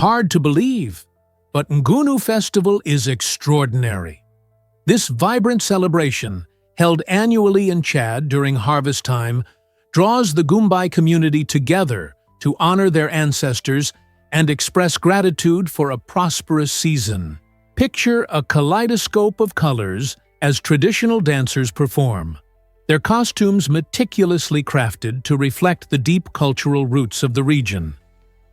Hard to believe, but Ngunu Festival is extraordinary. This vibrant celebration, held annually in Chad during harvest time, draws the Gumbai community together to honor their ancestors and express gratitude for a prosperous season. Picture a kaleidoscope of colors as traditional dancers perform, their costumes meticulously crafted to reflect the deep cultural roots of the region.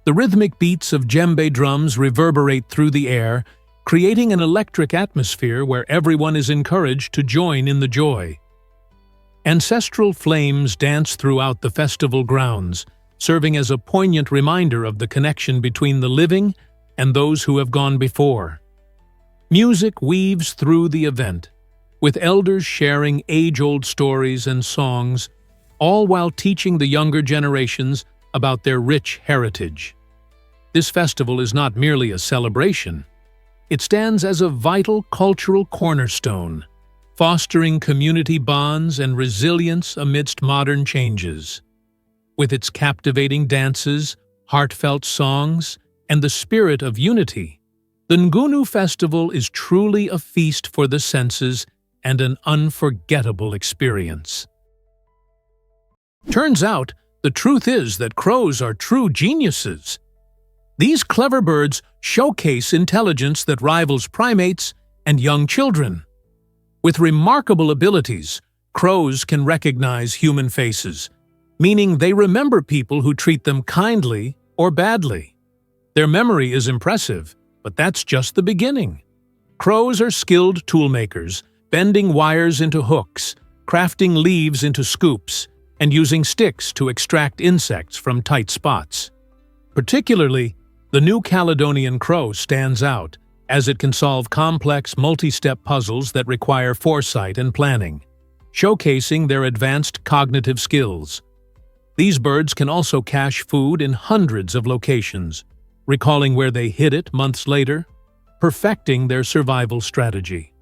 The rhythmic beats of djembe drums reverberate through the air, creating an electric atmosphere where everyone is encouraged to join in the joy. Ancestral flames dance throughout the festival grounds, serving as a poignant reminder of the connection between the living and those who have gone before. Music weaves through the event, with elders sharing age-old stories and songs, all while teaching the younger generations about their rich heritage. This festival is not merely a celebration. It stands as a vital cultural cornerstone, fostering community bonds and resilience amidst modern changes. With its captivating dances, heartfelt songs, and the spirit of unity, the Ngunu Festival is truly a feast for the senses and an unforgettable experience. Turns out, the truth is that crows are true geniuses. These clever birds showcase intelligence that rivals primates and young children. With remarkable abilities, crows can recognize human faces, meaning they remember people who treat them kindly or badly. Their memory is impressive, but that's just the beginning. Crows are skilled toolmakers, bending wires into hooks, crafting leaves into scoops, and using sticks to extract insects from tight spots. Particularly, the New Caledonian crow stands out, as it can solve complex multi-step puzzles that require foresight and planning, showcasing their advanced cognitive skills. These birds can also cache food in hundreds of locations, recalling where they hid it months later, perfecting their survival strategy.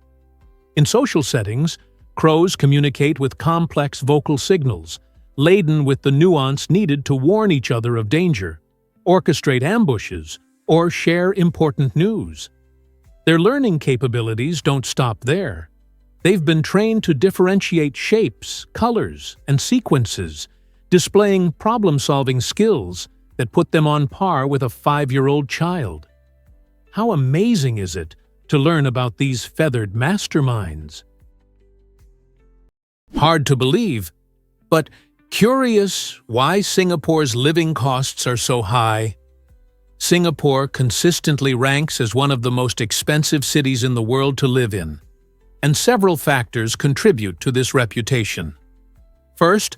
In social settings, crows communicate with complex vocal signals, laden with the nuance needed to warn each other of danger, orchestrate ambushes, or share important news. Their learning capabilities don't stop there. They've been trained to differentiate shapes, colors, and sequences, displaying problem-solving skills that put them on par with a 5-year-old child. How amazing is it to learn about these feathered masterminds? Hard to believe, but curious why Singapore's living costs are so high. Singapore consistently ranks as one of the most expensive cities in the world to live in, and several factors contribute to this reputation. First,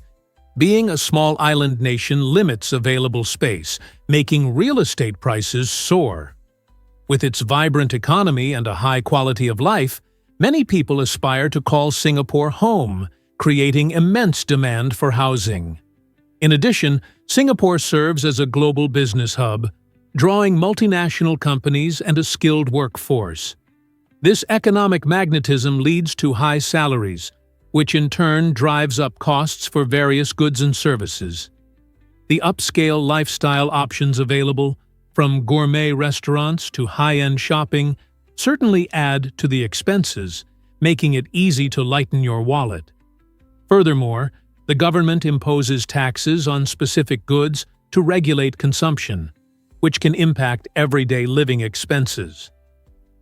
being a small island nation limits available space, making real estate prices soar. With its vibrant economy and a high quality of life, many people aspire to call Singapore home, creating immense demand for housing. In addition, Singapore serves as a global business hub, drawing multinational companies and a skilled workforce. This economic magnetism leads to high salaries, which in turn drives up costs for various goods and services. The upscale lifestyle options available, from gourmet restaurants to high-end shopping, certainly add to the expenses, making it easy to lighten your wallet. Furthermore, the government imposes taxes on specific goods to regulate consumption, which can impact everyday living expenses.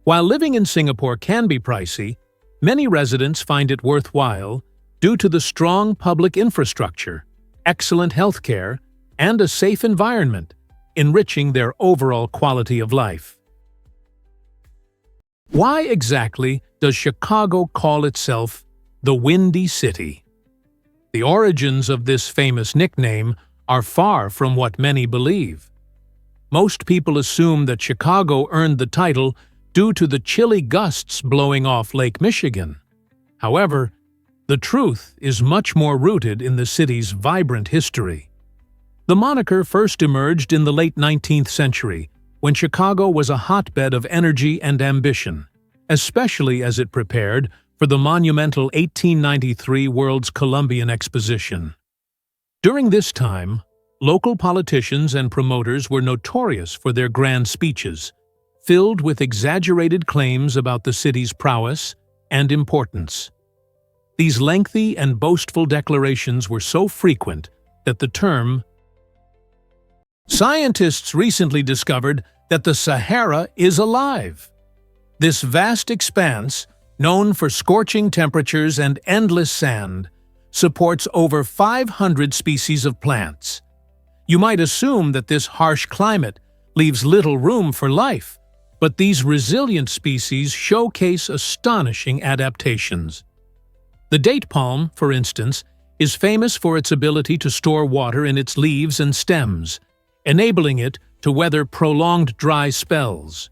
While living in Singapore can be pricey, many residents find it worthwhile due to the strong public infrastructure, excellent healthcare, and a safe environment, enriching their overall quality of life. Why exactly does Chicago call itself the Windy City? The origins of this famous nickname are far from what many believe. Most people assume that Chicago earned the title due to the chilly gusts blowing off Lake Michigan. However, the truth is much more rooted in the city's vibrant history. The moniker first emerged in the late 19th century, when Chicago was a hotbed of energy and ambition, especially as it prepared for the monumental 1893 World's Columbian Exposition. During this time, local politicians and promoters were notorious for their grand speeches, filled with exaggerated claims about the city's prowess and importance. These lengthy and boastful declarations were so frequent that the term Scientists recently discovered that the Sahara is alive. This vast expanse, known for scorching temperatures and endless sand, supports over 500 species of plants. You might assume that this harsh climate leaves little room for life, but these resilient species showcase astonishing adaptations. The date palm, for instance, is famous for its ability to store water in its leaves and stems, enabling it to weather prolonged dry spells.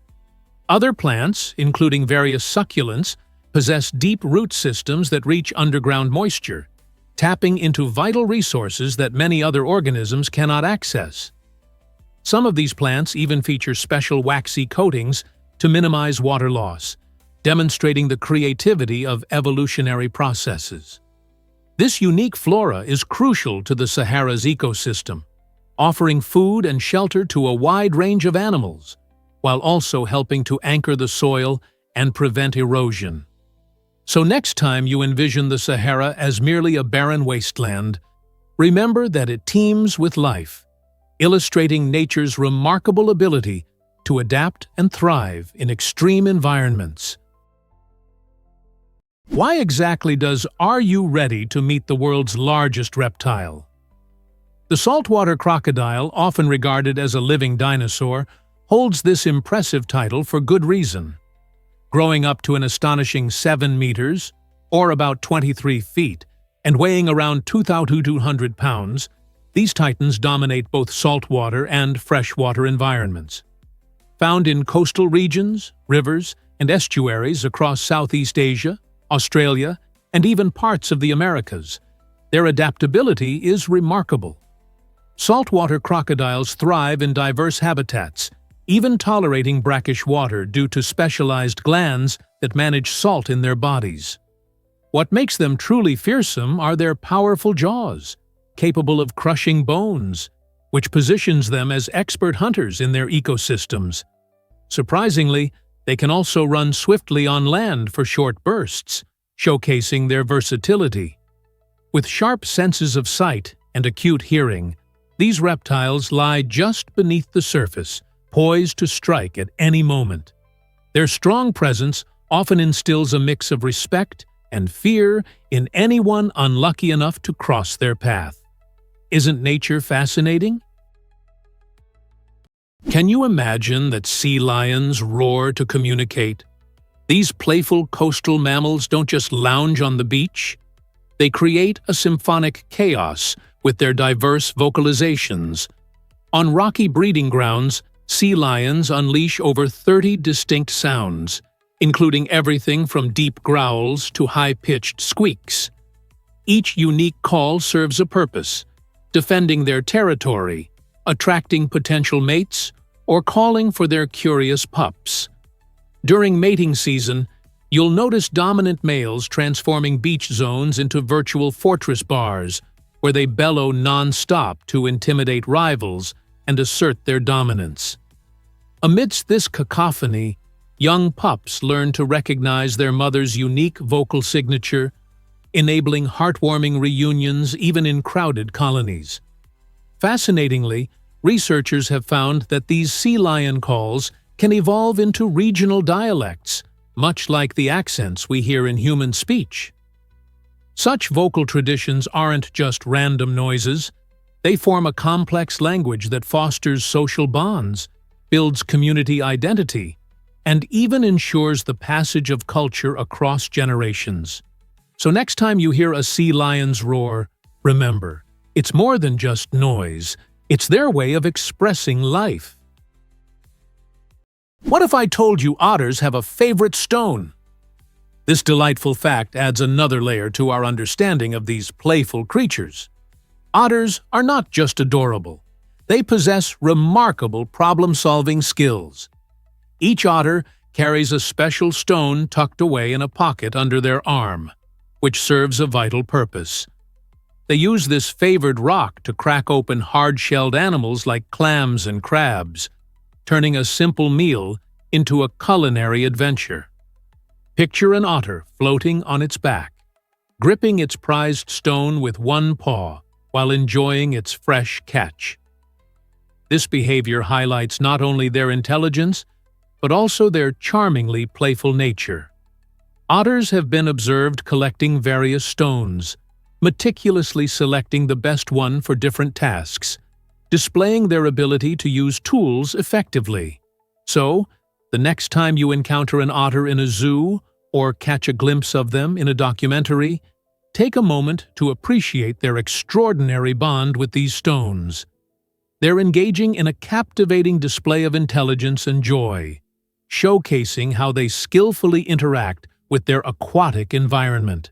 Other plants, including various succulents, possess deep root systems that reach underground moisture, tapping into vital resources that many other organisms cannot access. Some of these plants even feature special waxy coatings to minimize water loss, demonstrating the creativity of evolutionary processes. This unique flora is crucial to the Sahara's ecosystem, offering food and shelter to a wide range of animals, while also helping to anchor the soil and prevent erosion. So next time you envision the Sahara as merely a barren wasteland, remember that it teems with life, illustrating nature's remarkable ability to adapt and thrive in extreme environments. Why exactly does Are You Ready to Meet the World's Largest Reptile? The saltwater crocodile, often regarded as a living dinosaur, holds this impressive title for good reason. Growing up to an astonishing 7 meters, or about 23 feet, and weighing around 2,200 pounds, these titans dominate both saltwater and freshwater environments. Found in coastal regions, rivers, and estuaries across Southeast Asia, Australia, and even parts of the Americas, their adaptability is remarkable. Saltwater crocodiles thrive in diverse habitats, even tolerating brackish water due to specialized glands that manage salt in their bodies. What makes them truly fearsome are their powerful jaws, capable of crushing bones, which positions them as expert hunters in their ecosystems. Surprisingly, they can also run swiftly on land for short bursts, showcasing their versatility. With sharp senses of sight and acute hearing, these reptiles lie just beneath the surface, poised to strike at any moment. Their strong presence often instills a mix of respect and fear in anyone unlucky enough to cross their path. Isn't nature fascinating? Can you imagine that sea lions roar to communicate? These playful coastal mammals don't just lounge on the beach. They create a symphonic chaos with their diverse vocalizations. On rocky breeding grounds, sea lions unleash over 30 distinct sounds, including everything from deep growls to high-pitched squeaks. Each unique call serves a purpose, defending their territory, attracting potential mates, or calling for their curious pups. During mating season, you'll notice dominant males transforming beach zones into virtual fortress bars, where they bellow non-stop to intimidate rivals and assert their dominance. Amidst this cacophony, young pups learn to recognize their mother's unique vocal signature, enabling heartwarming reunions even in crowded colonies. Fascinatingly, researchers have found that these sea lion calls can evolve into regional dialects, much like the accents we hear in human speech. Such vocal traditions aren't just random noises. They form a complex language that fosters social bonds, builds community identity, and even ensures the passage of culture across generations. So next time you hear a sea lion's roar, remember, it's more than just noise. It's their way of expressing life. What if I told you otters have a favorite stone? This delightful fact adds another layer to our understanding of these playful creatures. Otters are not just adorable. They possess remarkable problem-solving skills. Each otter carries a special stone tucked away in a pocket under their arm, which serves a vital purpose. They use this favored rock to crack open hard-shelled animals like clams and crabs, turning a simple meal into a culinary adventure. Picture an otter floating on its back, gripping its prized stone with one paw while enjoying its fresh catch. This behavior highlights not only their intelligence, but also their charmingly playful nature. Otters have been observed collecting various stones, meticulously selecting the best one for different tasks, displaying their ability to use tools effectively. So, the next time you encounter an otter in a zoo or catch a glimpse of them in a documentary, take a moment to appreciate their extraordinary bond with these stones. They're engaging in a captivating display of intelligence and joy, showcasing how they skillfully interact with their aquatic environment.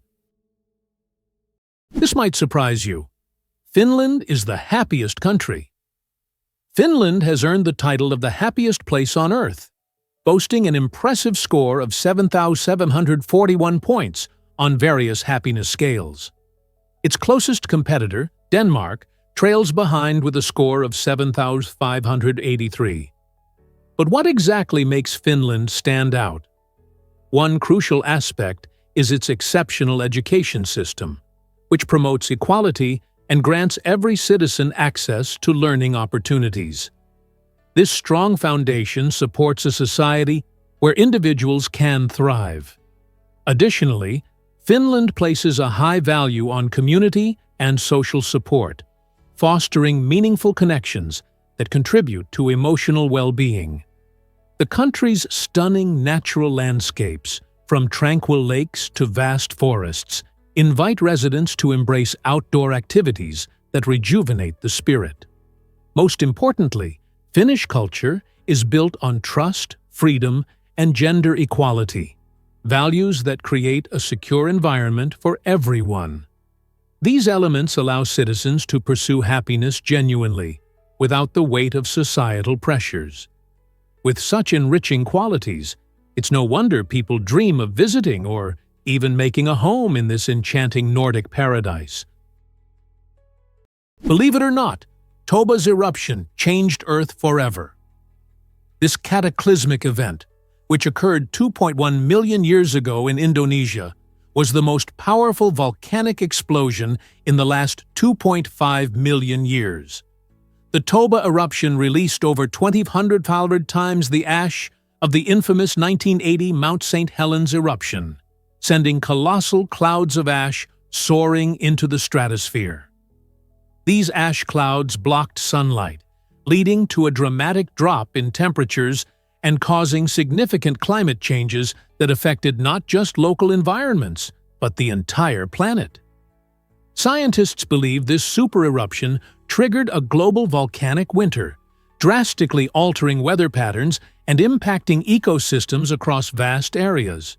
This might surprise you. Finland is the happiest country. Finland has earned the title of the happiest place on Earth, boasting an impressive score of 7,741 points on various happiness scales. Its closest competitor, Denmark, trails behind with a score of 7,583. But what exactly makes Finland stand out? One crucial aspect is its exceptional education system, which promotes equality and grants every citizen access to learning opportunities. This strong foundation supports a society where individuals can thrive. Additionally, Finland places a high value on community and social support, fostering meaningful connections that contribute to emotional well-being. The country's stunning natural landscapes, from tranquil lakes to vast forests, invite residents to embrace outdoor activities that rejuvenate the spirit. Most importantly, Finnish culture is built on trust, freedom, and gender equality, values that create a secure environment for everyone. These elements allow citizens to pursue happiness genuinely, without the weight of societal pressures. With such enriching qualities, it's no wonder people dream of visiting or even making a home in this enchanting Nordic paradise. Believe it or not, Toba's eruption changed Earth forever. This cataclysmic event, which occurred 2.1 million years ago in Indonesia, was the most powerful volcanic explosion in the last 2.5 million years. The Toba eruption released over 2,000 times the ash of the infamous 1980 Mount St. Helens eruption, sending colossal clouds of ash soaring into the stratosphere. These ash clouds blocked sunlight, leading to a dramatic drop in temperatures and causing significant climate changes that affected not just local environments, but the entire planet. Scientists believe this supereruption triggered a global volcanic winter, drastically altering weather patterns and impacting ecosystems across vast areas.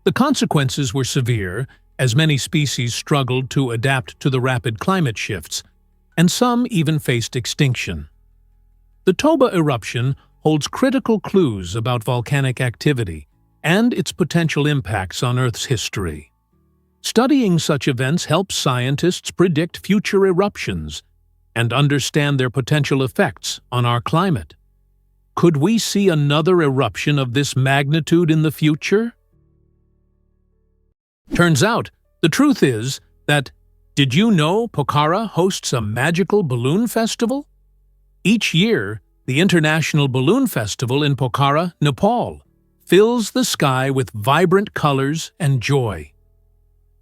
The consequences were severe, as many species struggled to adapt to the rapid climate shifts, and some even faced extinction. The Toba eruption holds critical clues about volcanic activity and its potential impacts on Earth's history. Studying such events helps scientists predict future eruptions and understand their potential effects on our climate. Could we see another eruption of this magnitude in the future? Turns out, the truth is that, did you know Pokhara hosts a magical balloon festival? Each year, the International Balloon Festival in Pokhara, Nepal, fills the sky with vibrant colors and joy.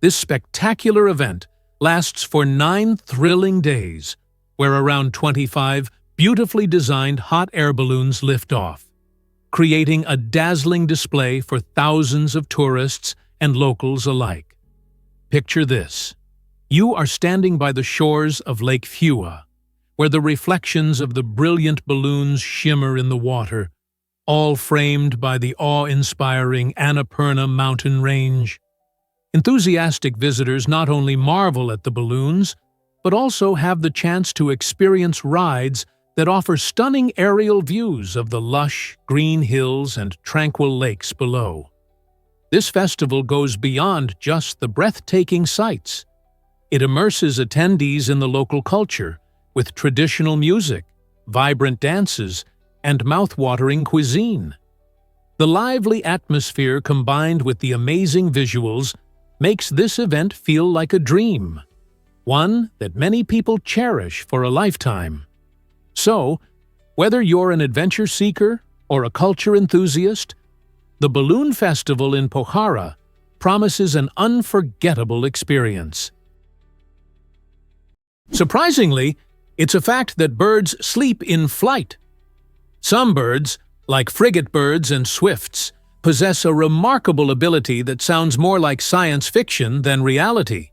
This spectacular event lasts for 9 thrilling days, where around 25 beautifully designed hot air balloons lift off, creating a dazzling display for thousands of tourists and locals alike. Picture this. You are standing by the shores of Lake Fua, where the reflections of the brilliant balloons shimmer in the water, all framed by the awe-inspiring Annapurna mountain range. Enthusiastic visitors not only marvel at the balloons, but also have the chance to experience rides that offer stunning aerial views of the lush, green hills and tranquil lakes below. This festival goes beyond just the breathtaking sights. It immerses attendees in the local culture with traditional music, vibrant dances, and mouth-watering cuisine. The lively atmosphere combined with the amazing visuals makes this event feel like a dream, one that many people cherish for a lifetime. So, whether you're an adventure seeker or a culture enthusiast, the Balloon Festival in Pokhara promises an unforgettable experience. Surprisingly, it's a fact that birds sleep in flight. Some birds, like frigate birds and swifts, possess a remarkable ability that sounds more like science fiction than reality.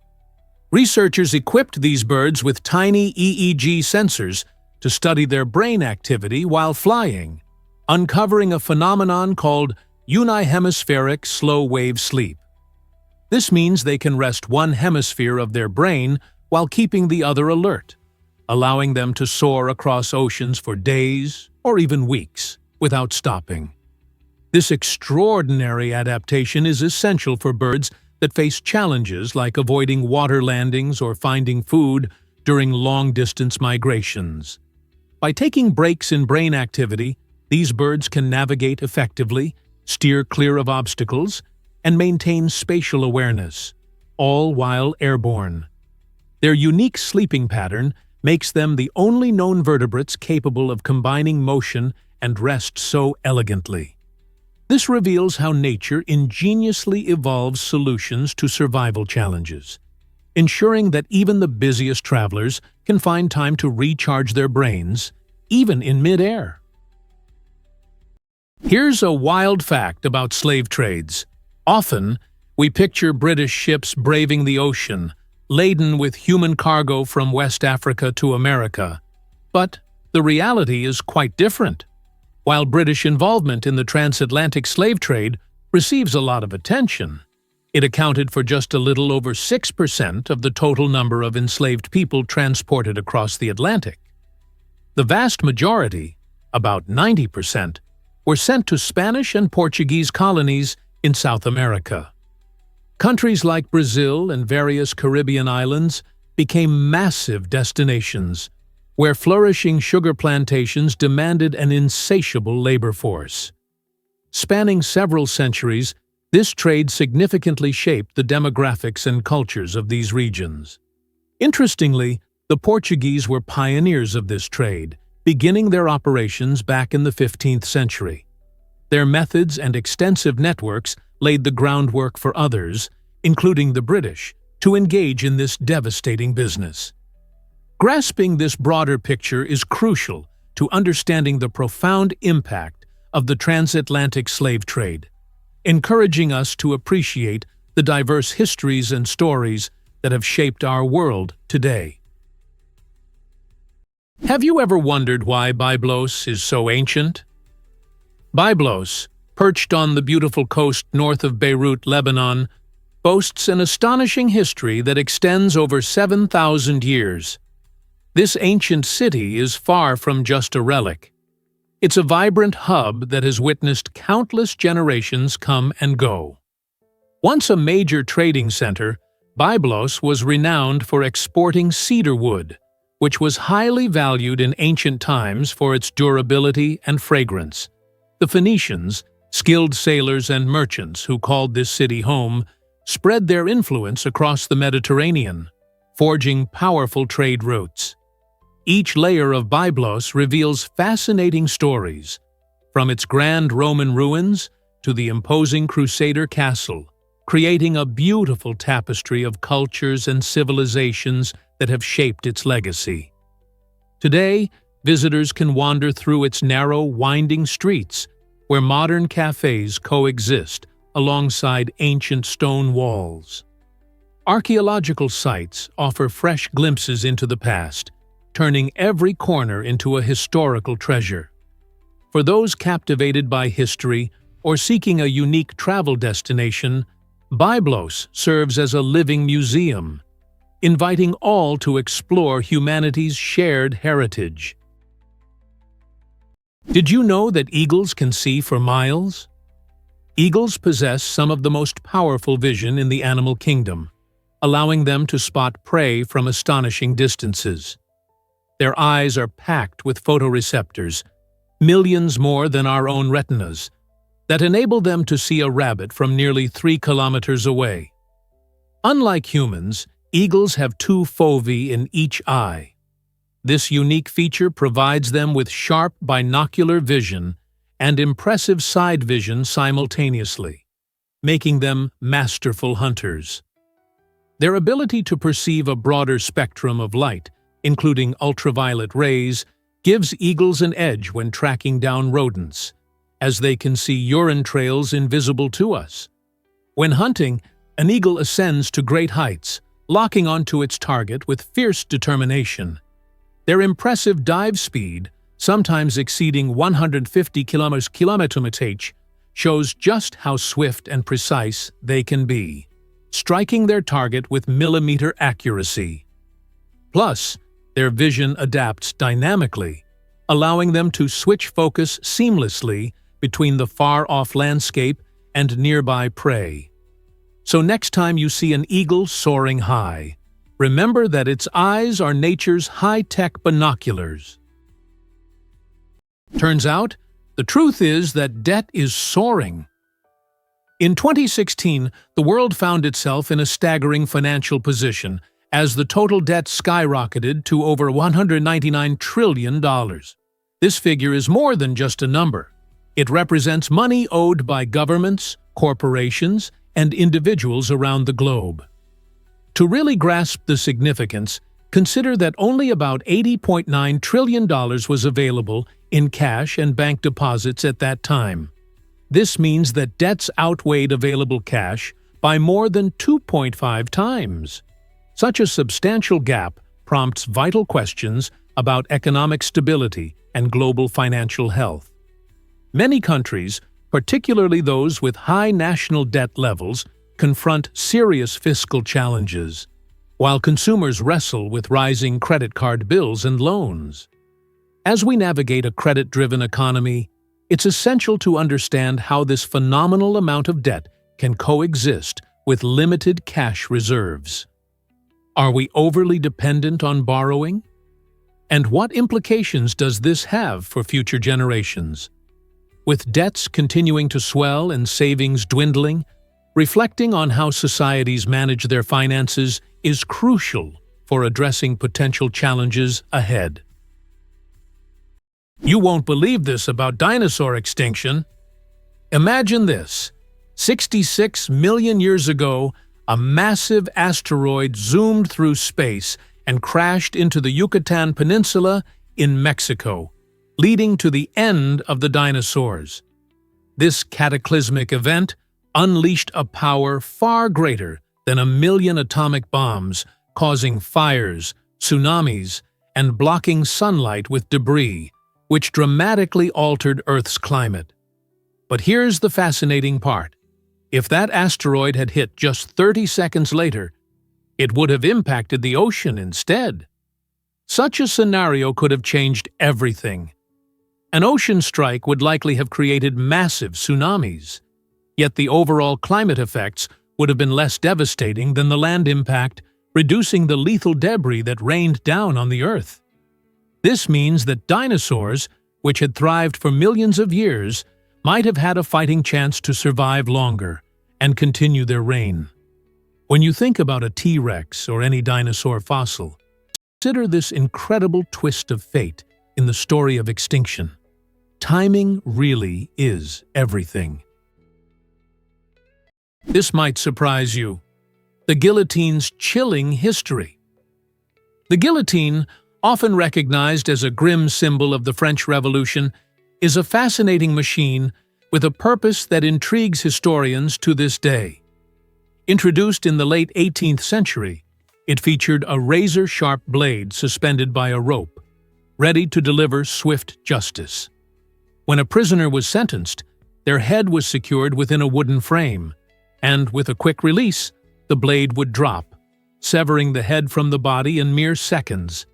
Researchers equipped these birds with tiny EEG sensors to study their brain activity while flying, uncovering a phenomenon called unihemispheric slow-wave sleep. This means they can rest one hemisphere of their brain while keeping the other alert, allowing them to soar across oceans for days or even weeks without stopping. This extraordinary adaptation is essential for birds that face challenges like avoiding water landings or finding food during long-distance migrations. By taking breaks in brain activity, these birds can navigate effectively, steer clear of obstacles, and maintain spatial awareness, all while airborne. Their unique sleeping pattern makes them the only known vertebrates capable of combining motion and rest so elegantly. This reveals how nature ingeniously evolves solutions to survival challenges, ensuring that even the busiest travelers can find time to recharge their brains, even in mid-air. Here's a wild fact about slave trades. Often, we picture British ships braving the ocean, laden with human cargo from West Africa to America. But the reality is quite different. While British involvement in the transatlantic slave trade receives a lot of attention, it accounted for just a little over 6% of the total number of enslaved people transported across the Atlantic. The vast majority, about 90%, were sent to Spanish and Portuguese colonies in South America. Countries like Brazil and various Caribbean islands became massive destinations, where flourishing sugar plantations demanded an insatiable labor force. Spanning several centuries, this trade significantly shaped the demographics and cultures of these regions. Interestingly, the Portuguese were pioneers of this trade, beginning their operations back in the 15th century. Their methods and extensive networks laid the groundwork for others, including the British, to engage in this devastating business. Grasping this broader picture is crucial to understanding the profound impact of the transatlantic slave trade, encouraging us to appreciate the diverse histories and stories that have shaped our world today. Have you ever wondered why Byblos is so ancient? Byblos, perched on the beautiful coast north of Beirut, Lebanon, boasts an astonishing history that extends over 7,000 years. This ancient city is far from just a relic. It's a vibrant hub that has witnessed countless generations come and go. Once a major trading center, Byblos was renowned for exporting cedar wood, which was highly valued in ancient times for its durability and fragrance. The Phoenicians, skilled sailors and merchants who called this city home, spread their influence across the Mediterranean, forging powerful trade routes. Each layer of Byblos reveals fascinating stories, from its grand Roman ruins to the imposing Crusader castle, creating a beautiful tapestry of cultures and civilizations that have shaped its legacy. Today, visitors can wander through its narrow, winding streets, where modern cafes coexist alongside ancient stone walls. Archaeological sites offer fresh glimpses into the past, turning every corner into a historical treasure. For those captivated by history or seeking a unique travel destination, Byblos serves as a living museum, inviting all to explore humanity's shared heritage. Did you know that eagles can see for miles? Eagles possess some of the most powerful vision in the animal kingdom. allowing them to spot prey from astonishing distances. Their eyes are packed with photoreceptors, millions more than our own retinas, that enable them to see a rabbit from nearly 3 kilometers away. Unlike humans, eagles have 2 foci in each eye. This unique feature provides them with sharp binocular vision and impressive side vision simultaneously, making them masterful hunters. Their ability to perceive a broader spectrum of light, including ultraviolet rays, gives eagles an edge when tracking down rodents, as they can see urine trails invisible to us. When hunting, an eagle ascends to great heights, locking onto its target with fierce determination. Their impressive dive speed, sometimes exceeding 150 km/h, shows just how swift and precise they can be, striking their target with millimeter accuracy. Plus, their vision adapts dynamically, allowing them to switch focus seamlessly between the far-off landscape and nearby prey. So next time you see an eagle soaring high, remember that its eyes are nature's high-tech binoculars. Turns out, the truth is that debt is soaring. In 2016, the world found itself in a staggering financial position as the total debt skyrocketed to over $199 trillion. This figure is more than just a number. It represents money owed by governments, corporations, and individuals around the globe. To really grasp the significance, consider that only about $80.9 trillion was available in cash and bank deposits at that time. This means that debts outweighed available cash by more than 2.5 times. Such a substantial gap prompts vital questions about economic stability and global financial health. Many countries, particularly those with high national debt levels, confront serious fiscal challenges, while consumers wrestle with rising credit card bills and loans. As we navigate a credit-driven economy, it's essential to understand how this phenomenal amount of debt can coexist with limited cash reserves. Are we overly dependent on borrowing? And what implications does this have for future generations? With debts continuing to swell and savings dwindling, reflecting on how societies manage their finances is crucial for addressing potential challenges ahead. You won't believe this about dinosaur extinction. Imagine this. 66 million years ago, a massive asteroid zoomed through space and crashed into the Yucatan Peninsula in Mexico, leading to the end of the dinosaurs. This cataclysmic event unleashed a power far greater than 1 million atomic bombs, causing fires, tsunamis, and blocking sunlight with debris, which dramatically altered Earth's climate. But here's the fascinating part. If that asteroid had hit just 30 seconds later, it would have impacted the ocean instead. Such a scenario could have changed everything. An ocean strike would likely have created massive tsunamis, yet the overall climate effects would have been less devastating than the land impact, reducing the lethal debris that rained down on the Earth. This means that dinosaurs, which had thrived for millions of years, might have had a fighting chance to survive longer and continue their reign. When you think about a T-Rex or any dinosaur fossil, consider this incredible twist of fate in the story of extinction. Timing really is everything. This might surprise you. The guillotine's chilling history. The guillotine, often recognized as a grim symbol of the French Revolution, is a fascinating machine with a purpose that intrigues historians to this day. Introduced in the late 18th century, it featured a razor-sharp blade suspended by a rope, ready to deliver swift justice. When a prisoner was sentenced, their head was secured within a wooden frame, and with a quick release, the blade would drop, severing the head from the body in mere seconds.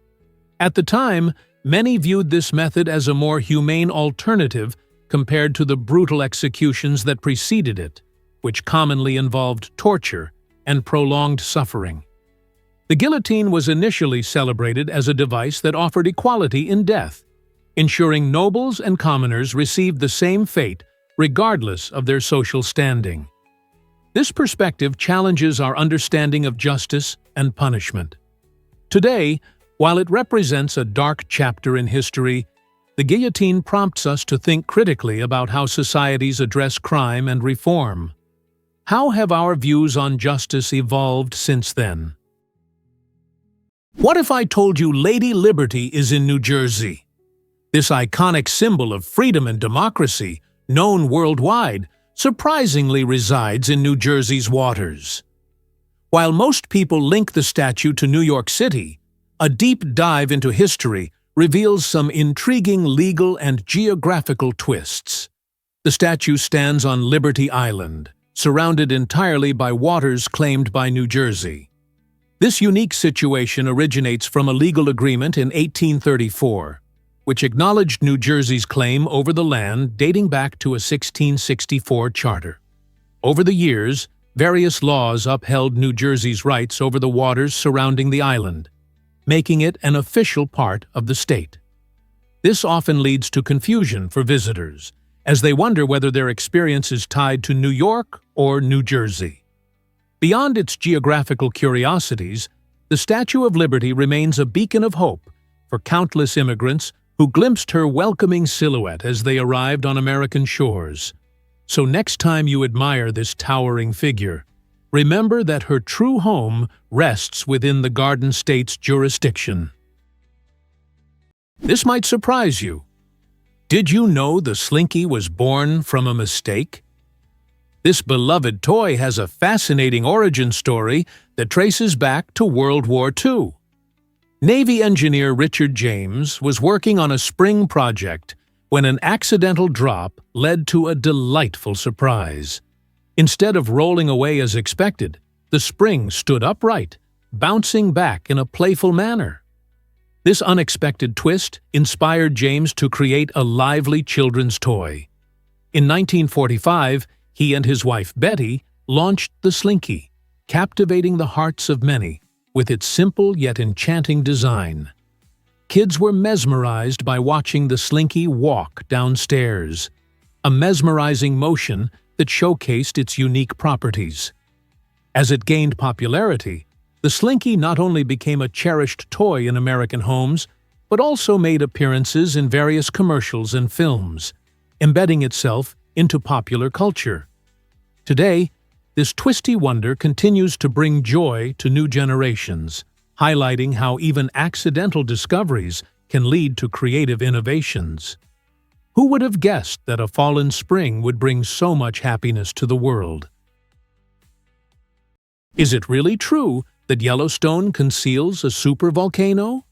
At the time, many viewed this method as a more humane alternative compared to the brutal executions that preceded it, which commonly involved torture and prolonged suffering. The guillotine was initially celebrated as a device that offered equality in death, ensuring nobles and commoners received the same fate regardless of their social standing. This perspective challenges our understanding of justice and punishment. Today, while it represents a dark chapter in history, the guillotine prompts us to think critically about how societies address crime and reform. How have our views on justice evolved since then? What if I told you Lady Liberty is in New Jersey? This iconic symbol of freedom and democracy, known worldwide, surprisingly resides in New Jersey's waters. While most people link the statue to New York City, a deep dive into history reveals some intriguing legal and geographical twists. The statue stands on Liberty Island, surrounded entirely by waters claimed by New Jersey. This unique situation originates from a legal agreement in 1834, which acknowledged New Jersey's claim over the land dating back to a 1664 charter. Over the years, various laws upheld New Jersey's rights over the waters surrounding the island, making it an official part of the state. This often leads to confusion for visitors, as they wonder whether their experience is tied to New York or New Jersey. Beyond its geographical curiosities, the Statue of Liberty remains a beacon of hope for countless immigrants who glimpsed her welcoming silhouette as they arrived on American shores. So next time you admire this towering figure, remember that her true home rests within the Garden State's jurisdiction. This might surprise you. Did you know the Slinky was born from a mistake? This beloved toy has a fascinating origin story that traces back to World War II. Navy engineer Richard James was working on a spring project when an accidental drop led to a delightful surprise. Instead of rolling away as expected, the spring stood upright, bouncing back in a playful manner. This unexpected twist inspired James to create a lively children's toy. In 1945, he and his wife Betty launched the Slinky, captivating the hearts of many with its simple yet enchanting design. Kids were mesmerized by watching the Slinky walk downstairs, a mesmerizing motion that showcased its unique properties. As it gained popularity, the Slinky not only became a cherished toy in American homes, but also made appearances in various commercials and films, embedding itself into popular culture. Today, this twisty wonder continues to bring joy to new generations, highlighting how even accidental discoveries can lead to creative innovations. Who would have guessed that a fallen spring would bring so much happiness to the world? Is it really true that Yellowstone conceals a supervolcano?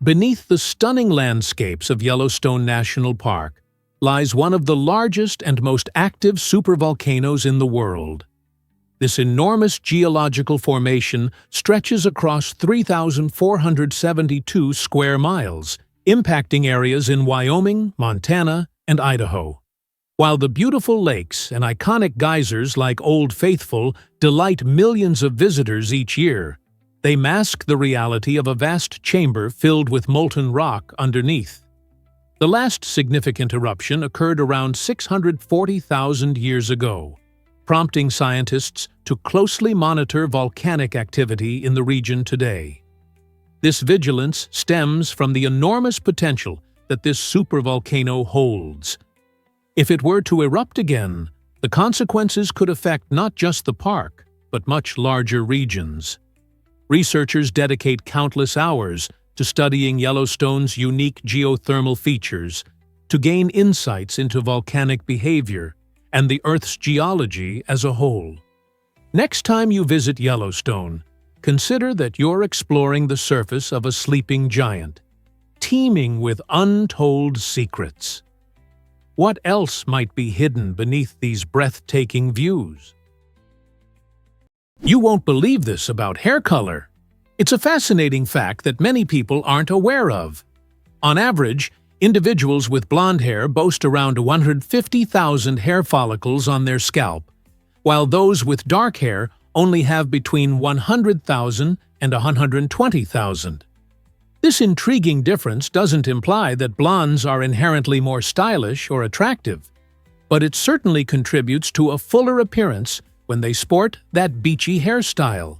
Beneath the stunning landscapes of Yellowstone National Park lies one of the largest and most active supervolcanoes in the world. This enormous geological formation stretches across 3,472 square miles, impacting areas in Wyoming, Montana, and Idaho. While the beautiful lakes and iconic geysers like Old Faithful delight millions of visitors each year, they mask the reality of a vast chamber filled with molten rock underneath. The last significant eruption occurred around 640,000 years ago, prompting scientists to closely monitor volcanic activity in the region today. This vigilance stems from the enormous potential that this supervolcano holds. If it were to erupt again, the consequences could affect not just the park, but much larger regions. Researchers dedicate countless hours to studying Yellowstone's unique geothermal features to gain insights into volcanic behavior and the Earth's geology as a whole. Next time you visit Yellowstone, consider that you're exploring the surface of a sleeping giant, teeming with untold secrets. What else might be hidden beneath these breathtaking views? You won't believe this about hair color. It's a fascinating fact that many people aren't aware of. On average, individuals with blonde hair boast around 150,000 hair follicles on their scalp, while those with dark hair only have between 100,000 and 120,000. This intriguing difference doesn't imply that blondes are inherently more stylish or attractive, but it certainly contributes to a fuller appearance when they sport that beachy hairstyle.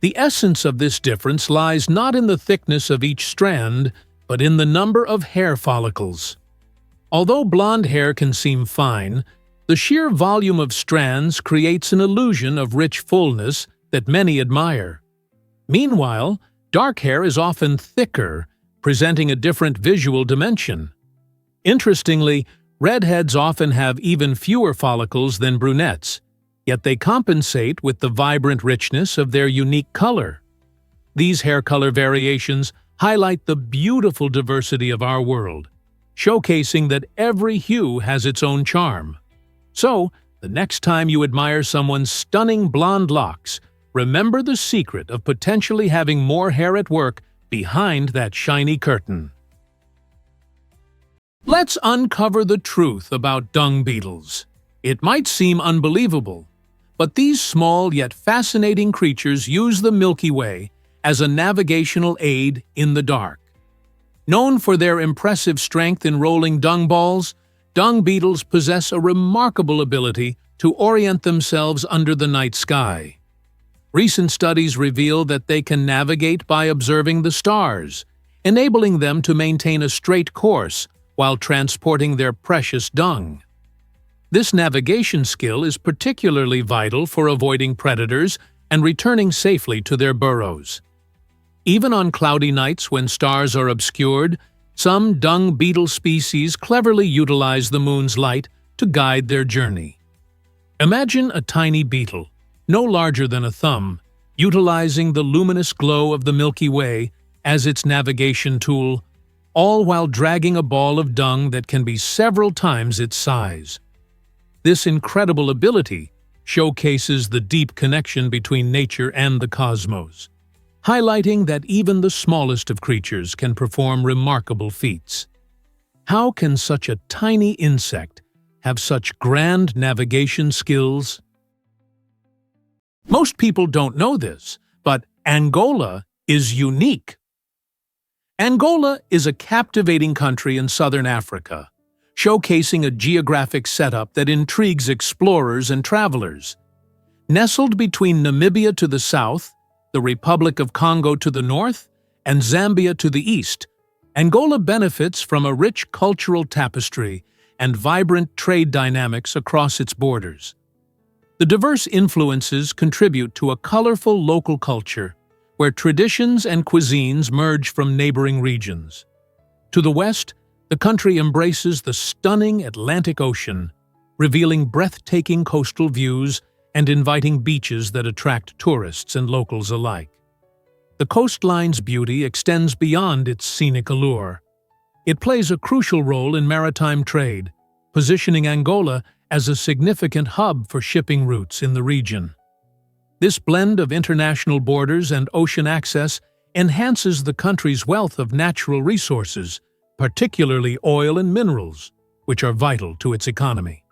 The essence of this difference lies not in the thickness of each strand, but in the number of hair follicles. Although blonde hair can seem fine, the sheer volume of strands creates an illusion of rich fullness that many admire. Meanwhile, dark hair is often thicker, presenting a different visual dimension. Interestingly, redheads often have even fewer follicles than brunettes, yet they compensate with the vibrant richness of their unique color. These hair color variations highlight the beautiful diversity of our world, showcasing that every hue has its own charm. So, the next time you admire someone's stunning blonde locks, remember the secret of potentially having more hair at work behind that shiny curtain. Let's uncover the truth about dung beetles. It might seem unbelievable, but these small yet fascinating creatures use the Milky Way as a navigational aid in the dark. Known for their impressive strength in rolling dung balls, dung beetles possess a remarkable ability to orient themselves under the night sky. Recent studies reveal that they can navigate by observing the stars, enabling them to maintain a straight course while transporting their precious dung. This navigation skill is particularly vital for avoiding predators and returning safely to their burrows. Even on cloudy nights when stars are obscured, some dung beetle species cleverly utilize the moon's light to guide their journey. Imagine a tiny beetle, no larger than a thumb, utilizing the luminous glow of the Milky Way as its navigation tool, all while dragging a ball of dung that can be several times its size. This incredible ability showcases the deep connection between nature and the cosmos, highlighting that even the smallest of creatures can perform remarkable feats. How can such a tiny insect have such grand navigation skills? Most people don't know this, but Angola is unique. Angola is a captivating country in southern Africa, showcasing a geographic setup that intrigues explorers and travelers. Nestled between Namibia to the south, the Republic of Congo to the north, and Zambia to the east, Angola benefits from a rich cultural tapestry and vibrant trade dynamics across its borders. The diverse influences contribute to a colorful local culture, where traditions and cuisines merge from neighboring regions. To the west, the country embraces the stunning Atlantic Ocean, revealing breathtaking coastal views and inviting beaches that attract tourists and locals alike. The coastline's beauty extends beyond its scenic allure. It plays a crucial role in maritime trade, positioning Angola as a significant hub for shipping routes in the region. This blend of international borders and ocean access enhances the country's wealth of natural resources, particularly oil and minerals, which are vital to its economy.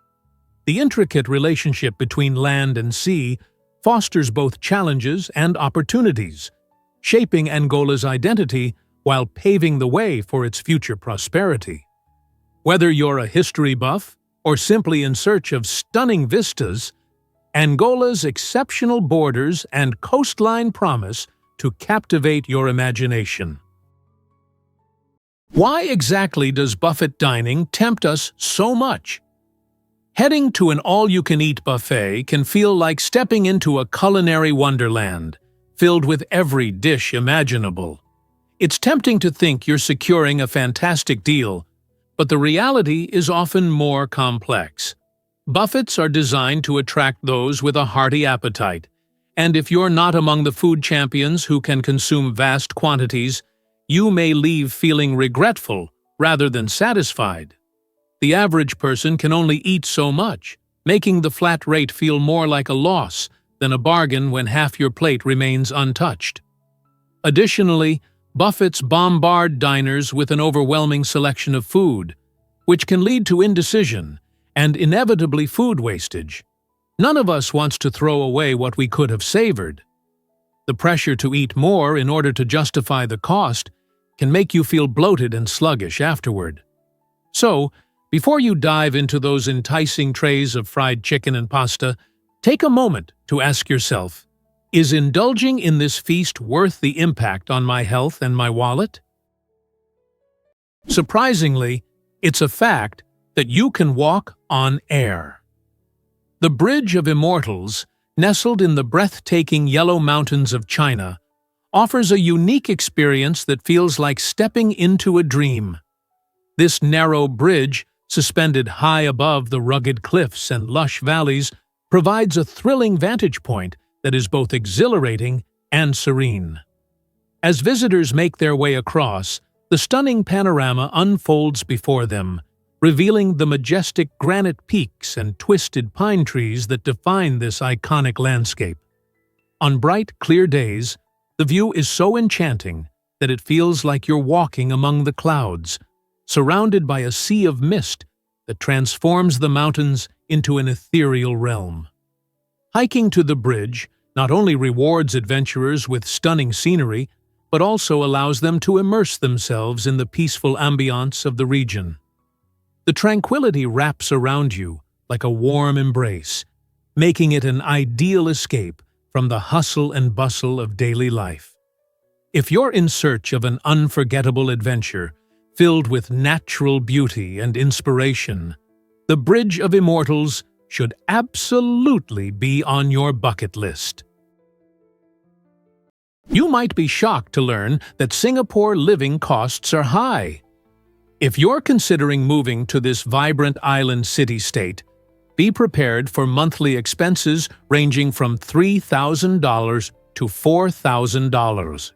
The intricate relationship between land and sea fosters both challenges and opportunities, shaping Angola's identity while paving the way for its future prosperity. Whether you're a history buff or simply in search of stunning vistas, Angola's exceptional borders and coastline promise to captivate your imagination. Why exactly does buffet dining tempt us so much? Heading to an all-you-can-eat buffet can feel like stepping into a culinary wonderland, filled with every dish imaginable. It's tempting to think you're securing a fantastic deal, but the reality is often more complex. Buffets are designed to attract those with a hearty appetite, and if you're not among the food champions who can consume vast quantities, you may leave feeling regretful rather than satisfied. The average person can only eat so much, making the flat rate feel more like a loss than a bargain when half your plate remains untouched. Additionally, buffets bombard diners with an overwhelming selection of food, which can lead to indecision and inevitably food wastage. None of us wants to throw away what we could have savored. The pressure to eat more in order to justify the cost can make you feel bloated and sluggish afterward. So, before you dive into those enticing trays of fried chicken and pasta, take a moment to ask yourself, is indulging in this feast worth the impact on my health and my wallet? Surprisingly, it's a fact that you can walk on air. The Bridge of Immortals, nestled in the breathtaking Yellow Mountains of China, offers a unique experience that feels like stepping into a dream. This narrow bridge, suspended high above the rugged cliffs and lush valleys, provides a thrilling vantage point that is both exhilarating and serene. As visitors make their way across, the stunning panorama unfolds before them, revealing the majestic granite peaks and twisted pine trees that define this iconic landscape. On bright, clear days, the view is so enchanting that it feels like you're walking among the clouds, surrounded by a sea of mist that transforms the mountains into an ethereal realm. Hiking to the bridge not only rewards adventurers with stunning scenery, but also allows them to immerse themselves in the peaceful ambiance of the region. The tranquility wraps around you like a warm embrace, making it an ideal escape from the hustle and bustle of daily life. If you're in search of an unforgettable adventure filled with natural beauty and inspiration, the Bridge of Immortals should absolutely be on your bucket list. You might be shocked to learn that Singapore living costs are high. If you're considering moving to this vibrant island city-state, be prepared for monthly expenses ranging from $3,000 to $4,000.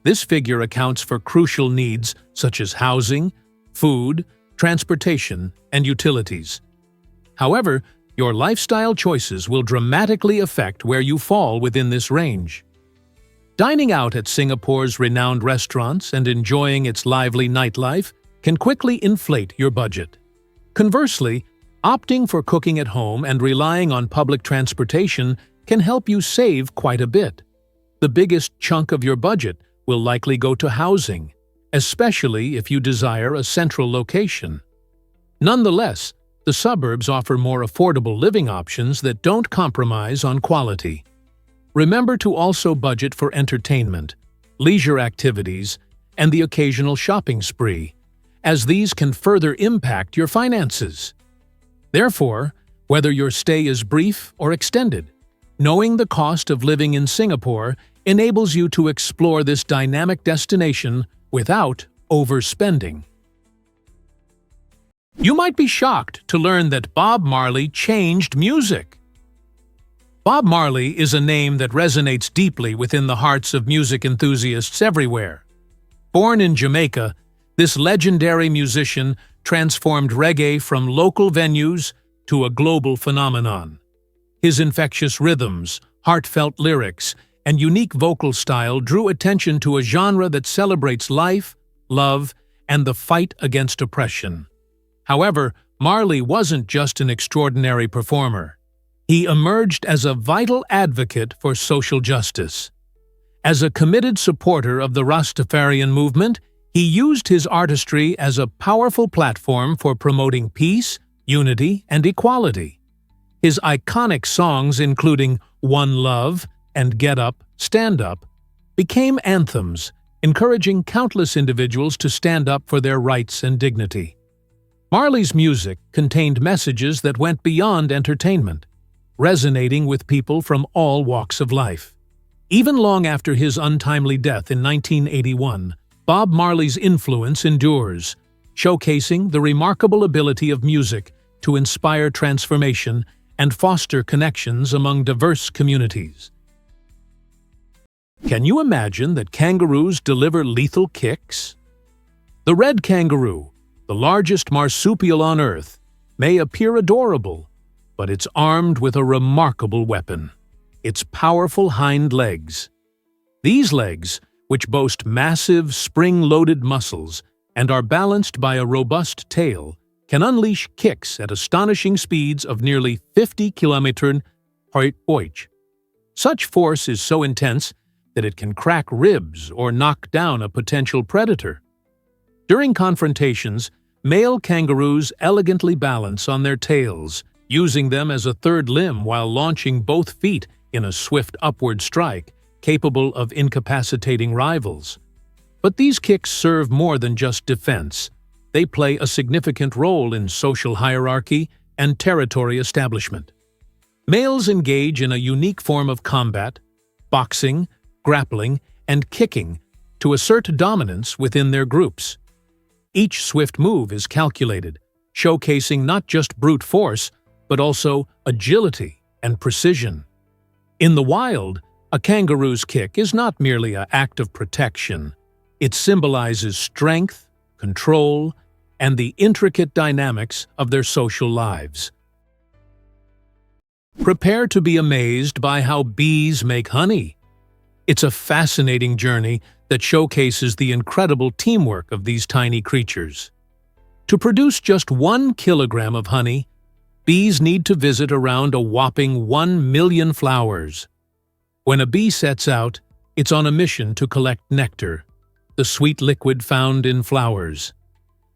This figure accounts for crucial needs such as housing, food, transportation, and utilities. However, your lifestyle choices will dramatically affect where you fall within this range. Dining out at Singapore's renowned restaurants and enjoying its lively nightlife can quickly inflate your budget. Conversely, opting for cooking at home and relying on public transportation can help you save quite a bit. The biggest chunk of your budget will likely go to housing, especially if you desire a central location. Nonetheless, the suburbs offer more affordable living options that don't compromise on quality. Remember to also budget for entertainment, leisure activities, and the occasional shopping spree, as these can further impact your finances. Therefore, whether your stay is brief or extended, knowing the cost of living in Singapore enables you to explore this dynamic destination without overspending. You might be shocked to learn that Bob Marley changed music. Bob Marley is a name that resonates deeply within the hearts of music enthusiasts everywhere. Born in Jamaica, this legendary musician transformed reggae from local venues to a global phenomenon. His infectious rhythms, heartfelt lyrics, and unique vocal style drew attention to a genre that celebrates life, love, and the fight against oppression. However, Marley wasn't just an extraordinary performer. He emerged as a vital advocate for social justice. As a committed supporter of the Rastafarian movement, he used his artistry as a powerful platform for promoting peace, unity, and equality. His iconic songs, including One Love and Get Up, Stand Up, became anthems, encouraging countless individuals to stand up for their rights and dignity. Marley's music contained messages that went beyond entertainment, resonating with people from all walks of life. Even long after his untimely death in 1981, Bob Marley's influence endures, showcasing the remarkable ability of music to inspire transformation and foster connections among diverse communities. Can you imagine that kangaroos deliver lethal kicks? The red kangaroo, the largest marsupial on Earth, may appear adorable, but it's armed with a remarkable weapon: its powerful hind legs. These legs, which boast massive spring-loaded muscles and are balanced by a robust tail, can unleash kicks at astonishing speeds of nearly 50 km/h. Such force is so intense that it can crack ribs or knock down a potential predator. During confrontations, male kangaroos elegantly balance on their tails, using them as a third limb while launching both feet in a swift upward strike, capable of incapacitating rivals. But these kicks serve more than just defense. They play a significant role in social hierarchy and territory establishment. Males engage in a unique form of combat, boxing, grappling, and kicking, to assert dominance within their groups. Each swift move is calculated, showcasing not just brute force, but also agility and precision. In the wild, a kangaroo's kick is not merely an act of protection. It symbolizes strength, control, and the intricate dynamics of their social lives. Prepare to be amazed by how bees make honey. It's a fascinating journey that showcases the incredible teamwork of these tiny creatures. To produce just 1 kilogram of honey, bees need to visit around a whopping 1 million flowers. When a bee sets out, it's on a mission to collect nectar, the sweet liquid found in flowers.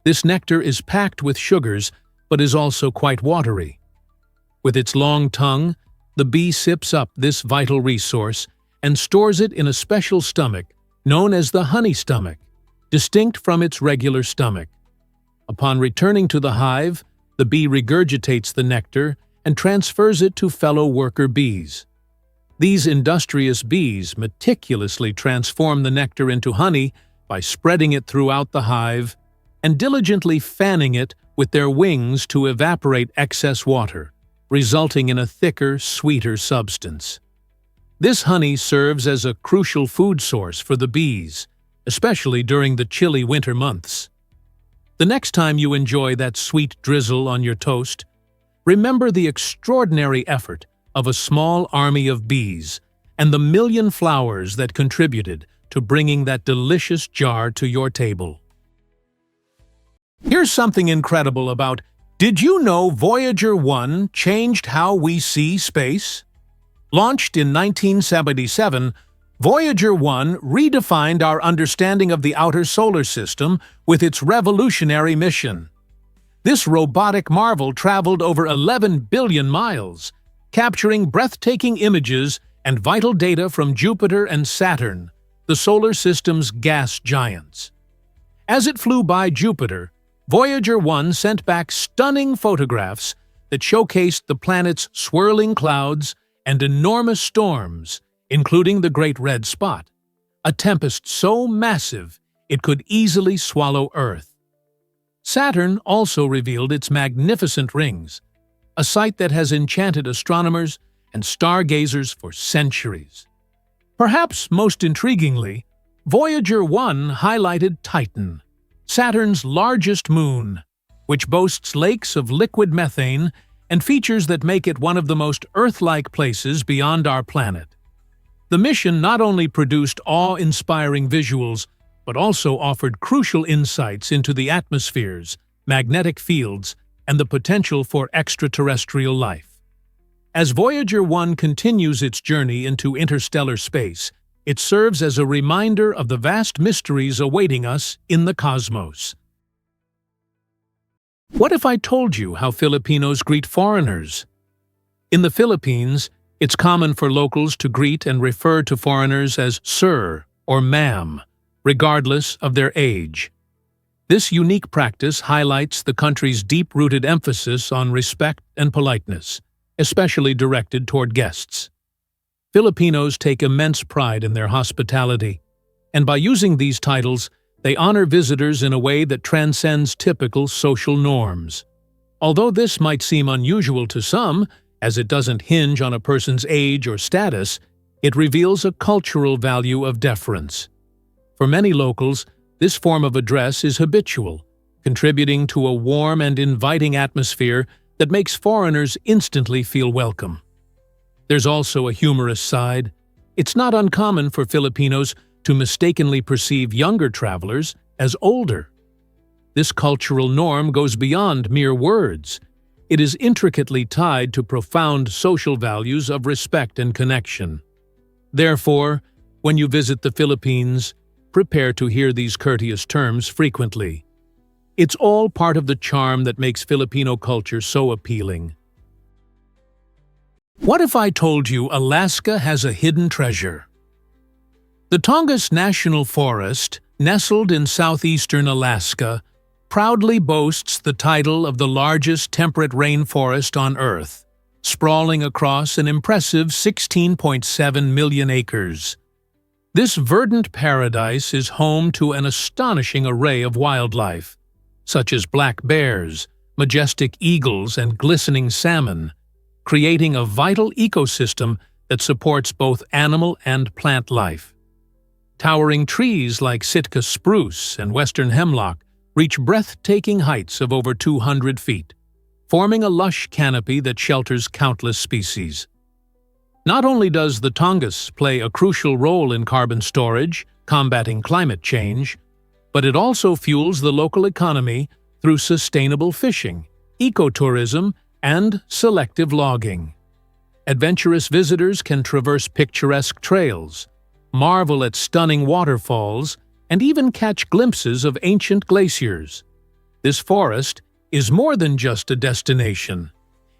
This nectar is packed with sugars, but is also quite watery. With its long tongue, the bee sips up this vital resource and stores it in a special stomach known as the honey stomach, distinct from its regular stomach. Upon returning to the hive, the bee regurgitates the nectar and transfers it to fellow worker bees. These industrious bees meticulously transform the nectar into honey by spreading it throughout the hive and diligently fanning it with their wings to evaporate excess water, resulting in a thicker, sweeter substance. This honey serves as a crucial food source for the bees, especially during the chilly winter months. The next time you enjoy that sweet drizzle on your toast, remember the extraordinary effort of a small army of bees and the million flowers that contributed to bringing that delicious jar to your table. Here's something incredible about Did you know Voyager 1 changed how we see space? Launched in 1977, Voyager 1 redefined our understanding of the outer solar system with its revolutionary mission. This robotic marvel traveled over 11 billion miles, capturing breathtaking images and vital data from Jupiter and Saturn, the solar system's gas giants. As it flew by Jupiter, Voyager 1 sent back stunning photographs that showcased the planet's swirling clouds and enormous storms, including the Great Red Spot, a tempest so massive it could easily swallow Earth. Saturn also revealed its magnificent rings, a sight that has enchanted astronomers and stargazers for centuries. Perhaps most intriguingly, Voyager 1 highlighted Titan, Saturn's largest moon, which boasts lakes of liquid methane and features that make it one of the most Earth-like places beyond our planet. The mission not only produced awe-inspiring visuals, but also offered crucial insights into the atmospheres, magnetic fields, and the potential for extraterrestrial life. As Voyager 1 continues its journey into interstellar space, it serves as a reminder of the vast mysteries awaiting us in the cosmos. What if I told you how Filipinos greet foreigners? In the Philippines, it's common for locals to greet and refer to foreigners as sir or ma'am, regardless of their age. This unique practice highlights the country's deep-rooted emphasis on respect and politeness, especially directed toward guests. Filipinos take immense pride in their hospitality, and by using these titles, they honor visitors in a way that transcends typical social norms. Although this might seem unusual to some, as it doesn't hinge on a person's age or status, it reveals a cultural value of deference. For many locals, this form of address is habitual, contributing to a warm and inviting atmosphere that makes foreigners instantly feel welcome. There's also a humorous side. It's not uncommon for Filipinos to mistakenly perceive younger travelers as older. This cultural norm goes beyond mere words. It is intricately tied to profound social values of respect and connection. Therefore, when you visit the Philippines, prepare to hear these courteous terms frequently. It's all part of the charm that makes Filipino culture so appealing. What if I told you Alaska has a hidden treasure? The Tongass National Forest, nestled in southeastern Alaska, proudly boasts the title of the largest temperate rainforest on Earth, sprawling across an impressive 16.7 million acres. This verdant paradise is home to an astonishing array of wildlife, such as black bears, majestic eagles, and glistening salmon, creating a vital ecosystem that supports both animal and plant life. Towering trees like Sitka spruce and western hemlock reach breathtaking heights of over 200 feet, forming a lush canopy that shelters countless species. Not only does the Tongass play a crucial role in carbon storage, combating climate change, but it also fuels the local economy through sustainable fishing, ecotourism, and selective logging. Adventurous visitors can traverse picturesque trails, marvel at stunning waterfalls, and even catch glimpses of ancient glaciers. This forest is more than just a destination.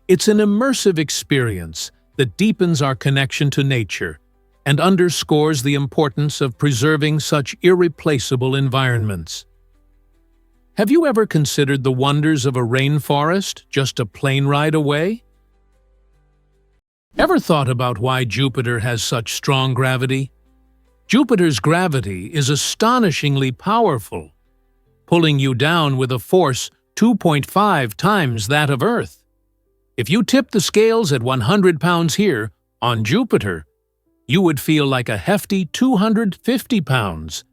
It's an immersive experience that deepens our connection to nature and underscores the importance of preserving such irreplaceable environments. Have you ever considered the wonders of a rainforest just a plane ride away? Ever thought about why Jupiter has such strong gravity? Jupiter's gravity is astonishingly powerful, pulling you down with a force 2.5 times that of Earth. If you tip the scales at 100 pounds here, on Jupiter, you would feel like a hefty 250 pounds.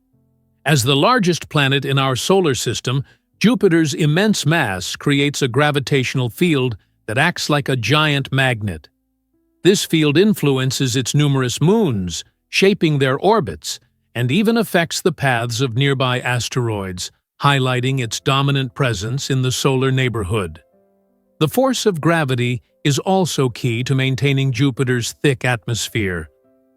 As the largest planet in our solar system, Jupiter's immense mass creates a gravitational field that acts like a giant magnet. This field influences its numerous moons, shaping their orbits, and even affects the paths of nearby asteroids, highlighting its dominant presence in the solar neighborhood. The force of gravity is also key to maintaining Jupiter's thick atmosphere,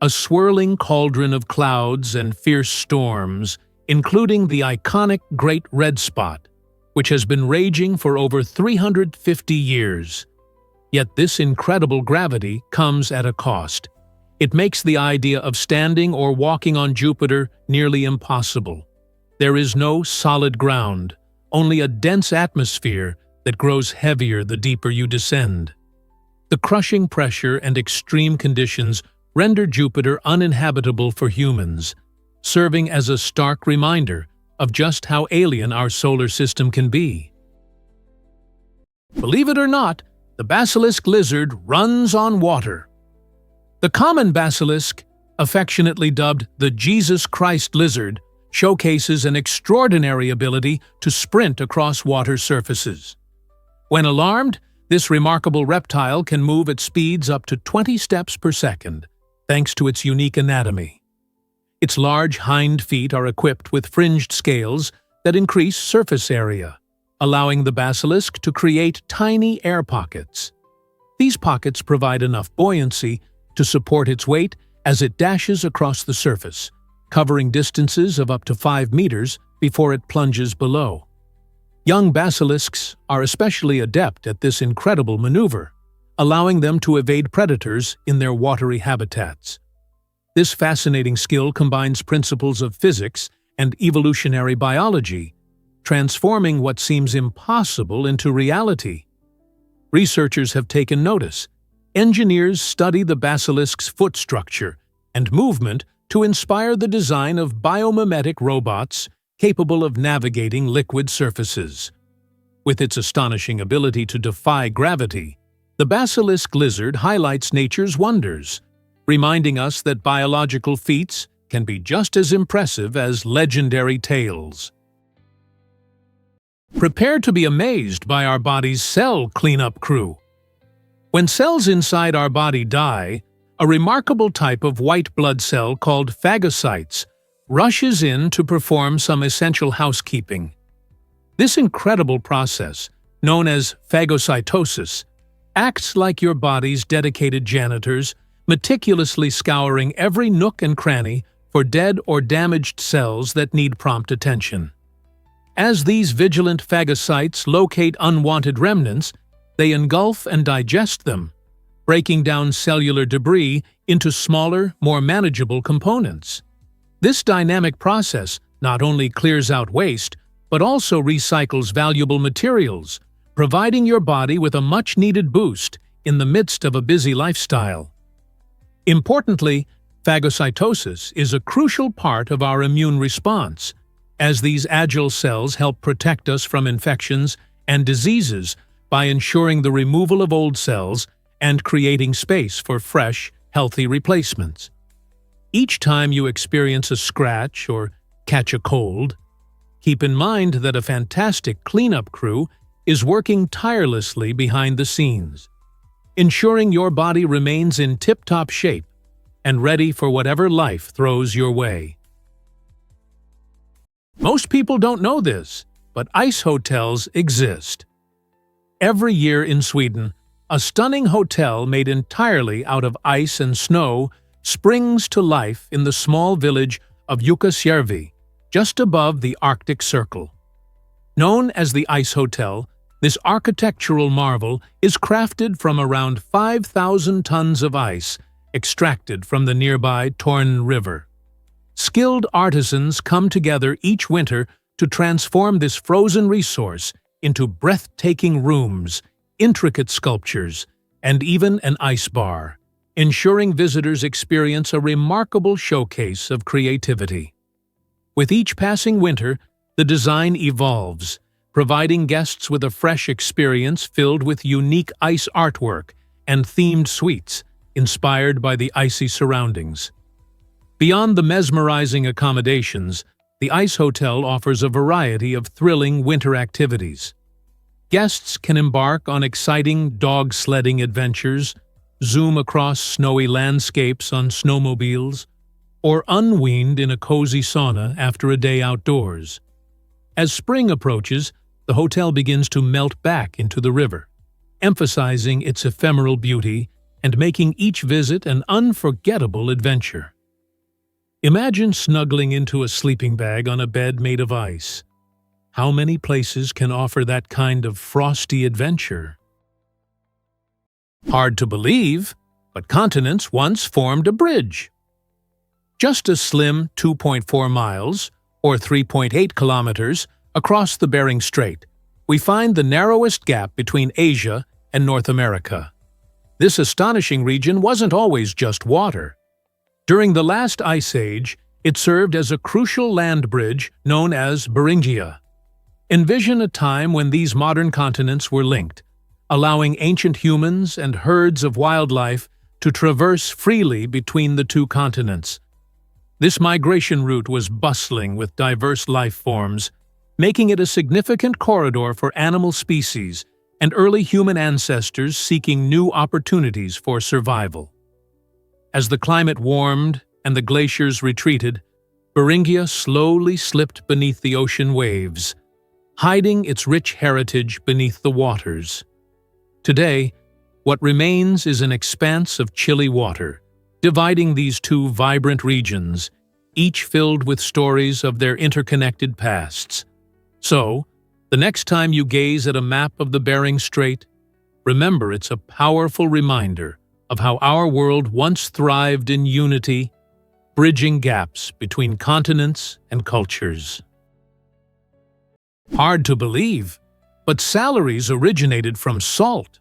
a swirling cauldron of clouds and fierce storms, including the iconic Great Red Spot, which has been raging for over 350 years. Yet this incredible gravity comes at a cost. It makes the idea of standing or walking on Jupiter nearly impossible. There is no solid ground, only a dense atmosphere that grows heavier the deeper you descend. The crushing pressure and extreme conditions render Jupiter uninhabitable for humans, serving as a stark reminder of just how alien our solar system can be. Believe it or not, the basilisk lizard runs on water. The common basilisk, affectionately dubbed the Jesus Christ lizard, showcases an extraordinary ability to sprint across water surfaces. When alarmed, this remarkable reptile can move at speeds up to 20 steps per second, thanks to its unique anatomy. Its large hind feet are equipped with fringed scales that increase surface area, allowing the basilisk to create tiny air pockets. These pockets provide enough buoyancy to support its weight as it dashes across the surface, covering distances of up to 5 meters before it plunges below. Young basilisks are especially adept at this incredible maneuver, allowing them to evade predators in their watery habitats. This fascinating skill combines principles of physics and evolutionary biology, transforming what seems impossible into reality. Researchers have taken notice. Engineers study the basilisk's foot structure and movement to inspire the design of biomimetic robots capable of navigating liquid surfaces. With its astonishing ability to defy gravity, the basilisk lizard highlights nature's wonders, reminding us that biological feats can be just as impressive as legendary tales. Prepare to be amazed by our body's cell cleanup crew. When cells inside our body die, a remarkable type of white blood cell called phagocytes rushes in to perform some essential housekeeping. This incredible process, known as phagocytosis, acts like your body's dedicated janitors, meticulously scouring every nook and cranny for dead or damaged cells that need prompt attention. As these vigilant phagocytes locate unwanted remnants, they engulf and digest them, breaking down cellular debris into smaller, more manageable components. This dynamic process not only clears out waste, but also recycles valuable materials, providing your body with a much-needed boost in the midst of a busy lifestyle. Importantly, phagocytosis is a crucial part of our immune response, as these agile cells help protect us from infections and diseases by ensuring the removal of old cells and creating space for fresh, healthy replacements. Each time you experience a scratch or catch a cold, keep in mind that a fantastic cleanup crew is working tirelessly behind the scenes, ensuring your body remains in tip-top shape and ready for whatever life throws your way. Most people don't know this, but ice hotels exist. Every year in Sweden, a stunning hotel made entirely out of ice and snow springs to life in the small village of Jukkasjärvi, just above the Arctic Circle. Known as the Ice Hotel, this architectural marvel is crafted from around 5,000 tons of ice extracted from the nearby Torn River. Skilled artisans come together each winter to transform this frozen resource into breathtaking rooms, intricate sculptures, and even an ice bar, ensuring visitors experience a remarkable showcase of creativity. With each passing winter, the design evolves, providing guests with a fresh experience filled with unique ice artwork and themed suites inspired by the icy surroundings. Beyond the mesmerizing accommodations, the Ice Hotel offers a variety of thrilling winter activities. Guests can embark on exciting dog sledding adventures, zoom across snowy landscapes on snowmobiles, or unwind in a cozy sauna after a day outdoors. As spring approaches, the hotel begins to melt back into the river, emphasizing its ephemeral beauty and making each visit an unforgettable adventure. Imagine snuggling into a sleeping bag on a bed made of ice. How many places can offer that kind of frosty adventure? Hard to believe, but continents once formed a bridge. Just a slim 2.4 miles, or 3.8 kilometers, across the Bering Strait, we find the narrowest gap between Asia and North America. This astonishing region wasn't always just water. During the last ice age, it served as a crucial land bridge known as Beringia. Envision a time when these modern continents were linked, allowing ancient humans and herds of wildlife to traverse freely between the two continents. This migration route was bustling with diverse life forms, making it a significant corridor for animal species and early human ancestors seeking new opportunities for survival. As the climate warmed and the glaciers retreated, Beringia slowly slipped beneath the ocean waves, hiding its rich heritage beneath the waters. Today, what remains is an expanse of chilly water, dividing these two vibrant regions, each filled with stories of their interconnected pasts. So, the next time you gaze at a map of the Bering Strait, remember it's a powerful reminder of how our world once thrived in unity, bridging gaps between continents and cultures. Hard to believe, but salaries originated from salt.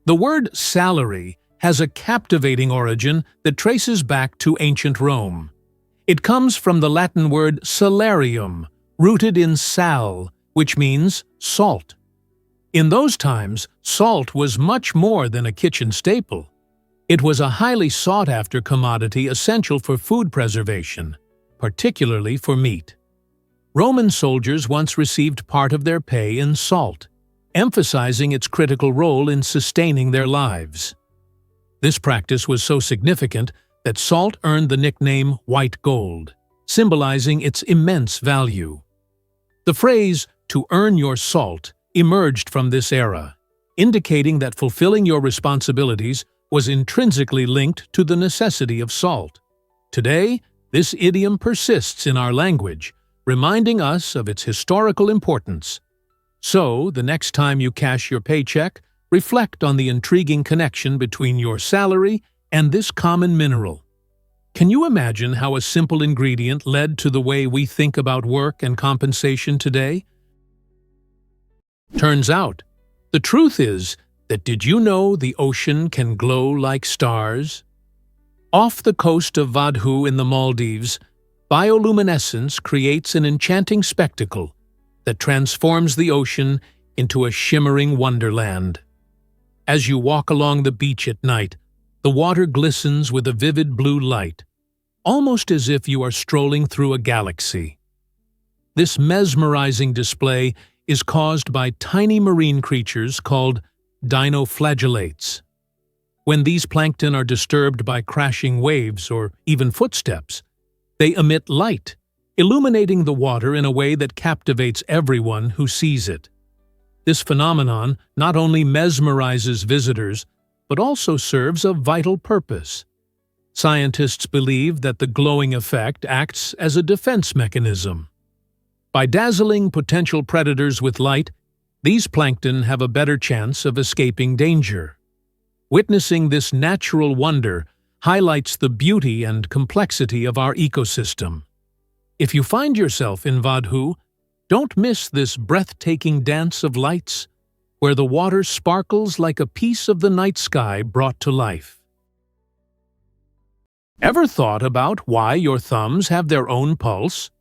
The word salary has a captivating origin that traces back to ancient Rome. It comes from the Latin word salarium, rooted in sal, which means salt. In those times, salt was much more than a kitchen staple. It was a highly sought-after commodity essential for food preservation, particularly for meat. Roman soldiers once received part of their pay in salt, emphasizing its critical role in sustaining their lives. This practice was so significant that salt earned the nickname white gold, symbolizing its immense value. The phrase, to earn your salt emerged from this era, indicating that fulfilling your responsibilities was intrinsically linked to the necessity of salt. Today, this idiom persists in our language, reminding us of its historical importance. So, the next time you cash your paycheck, reflect on the intriguing connection between your salary and this common mineral. Can you imagine how a simple ingredient led to the way we think about work and compensation today? Turns out, the truth is that did you know the ocean can glow like stars? Off the coast of Vadhu in the Maldives, bioluminescence creates an enchanting spectacle that transforms the ocean into a shimmering wonderland. As you walk along the beach at night, the water glistens with a vivid blue light, almost as if you are strolling through a galaxy. This mesmerizing display is caused by tiny marine creatures called dinoflagellates. When these plankton are disturbed by crashing waves or even footsteps, they emit light, illuminating the water in a way that captivates everyone who sees it. This phenomenon not only mesmerizes visitors, but also serves a vital purpose. Scientists believe that the glowing effect acts as a defense mechanism. By dazzling potential predators with light, these plankton have a better chance of escaping danger. Witnessing this natural wonder highlights the beauty and complexity of our ecosystem. If you find yourself in Vadhu, don't miss this breathtaking dance of lights, where the water sparkles like a piece of the night sky brought to life. Ever thought about why your thumbs have their own pulse?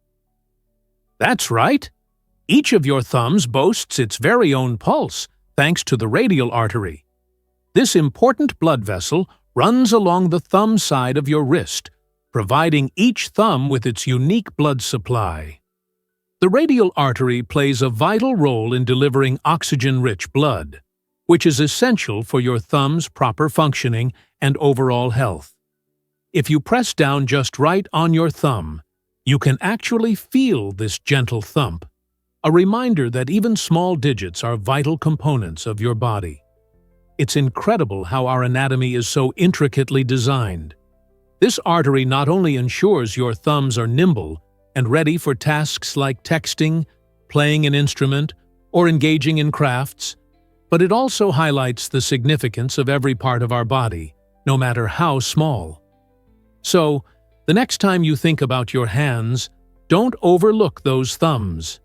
That's right. Each of your thumbs boasts its very own pulse, thanks to the radial artery. This important blood vessel runs along the thumb side of your wrist, providing each thumb with its unique blood supply. The radial artery plays a vital role in delivering oxygen-rich blood, which is essential for your thumb's proper functioning and overall health. If you press down just right on your thumb, you can actually feel this gentle thump, a reminder that even small digits are vital components of your body. It's incredible how our anatomy is so intricately designed. This artery not only ensures your thumbs are nimble and ready for tasks like texting, playing an instrument, or engaging in crafts, but it also highlights the significance of every part of our body, no matter how small. So, the next time you think about your hands, don't overlook those thumbs.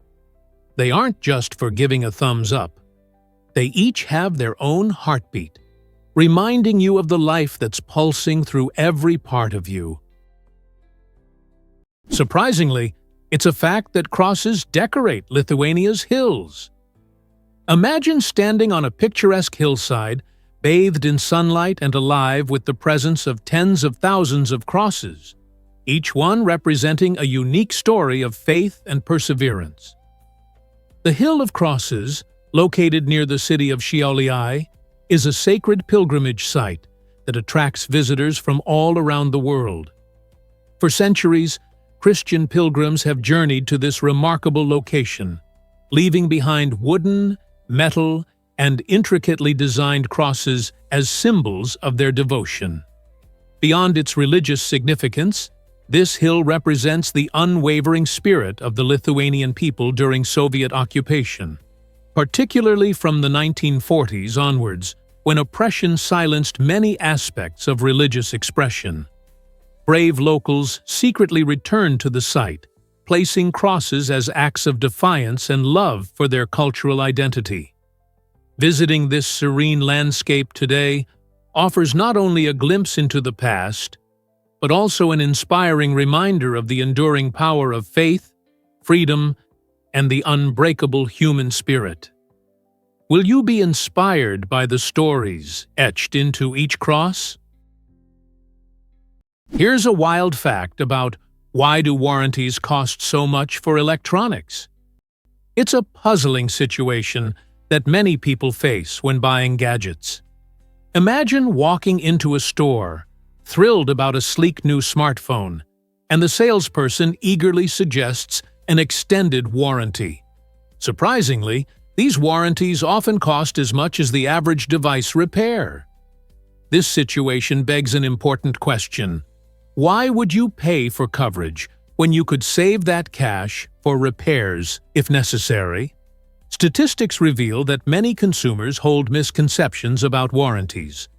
They aren't just for giving a thumbs up. They each have their own heartbeat, reminding you of the life that's pulsing through every part of you. Surprisingly, it's a fact that crosses decorate Lithuania's hills. Imagine standing on a picturesque hillside, bathed in sunlight and alive with the presence of tens of thousands of crosses, each one representing a unique story of faith and perseverance. The Hill of Crosses, located near the city of Šiauliai, is a sacred pilgrimage site that attracts visitors from all around the world. For centuries, Christian pilgrims have journeyed to this remarkable location, leaving behind wooden, metal, and intricately designed crosses as symbols of their devotion. Beyond its religious significance, this hill represents the unwavering spirit of the Lithuanian people during Soviet occupation, particularly from the 1940s onwards, when oppression silenced many aspects of religious expression. Brave locals secretly returned to the site, placing crosses as acts of defiance and love for their cultural identity. Visiting this serene landscape today offers not only a glimpse into the past, but also an inspiring reminder of the enduring power of faith, freedom, and the unbreakable human spirit. Will you be inspired by the stories etched into each cross? Here's a wild fact about why do warranties cost so much for electronics. It's a puzzling situation that many people face when buying gadgets. Imagine walking into a store, thrilled about a sleek new smartphone, and the salesperson eagerly suggests an extended warranty. Surprisingly, these warranties often cost as much as the average device repair. This situation begs an important question. Why would you pay for coverage when you could save that cash for repairs if necessary? Statistics reveal that many consumers hold misconceptions about warranties.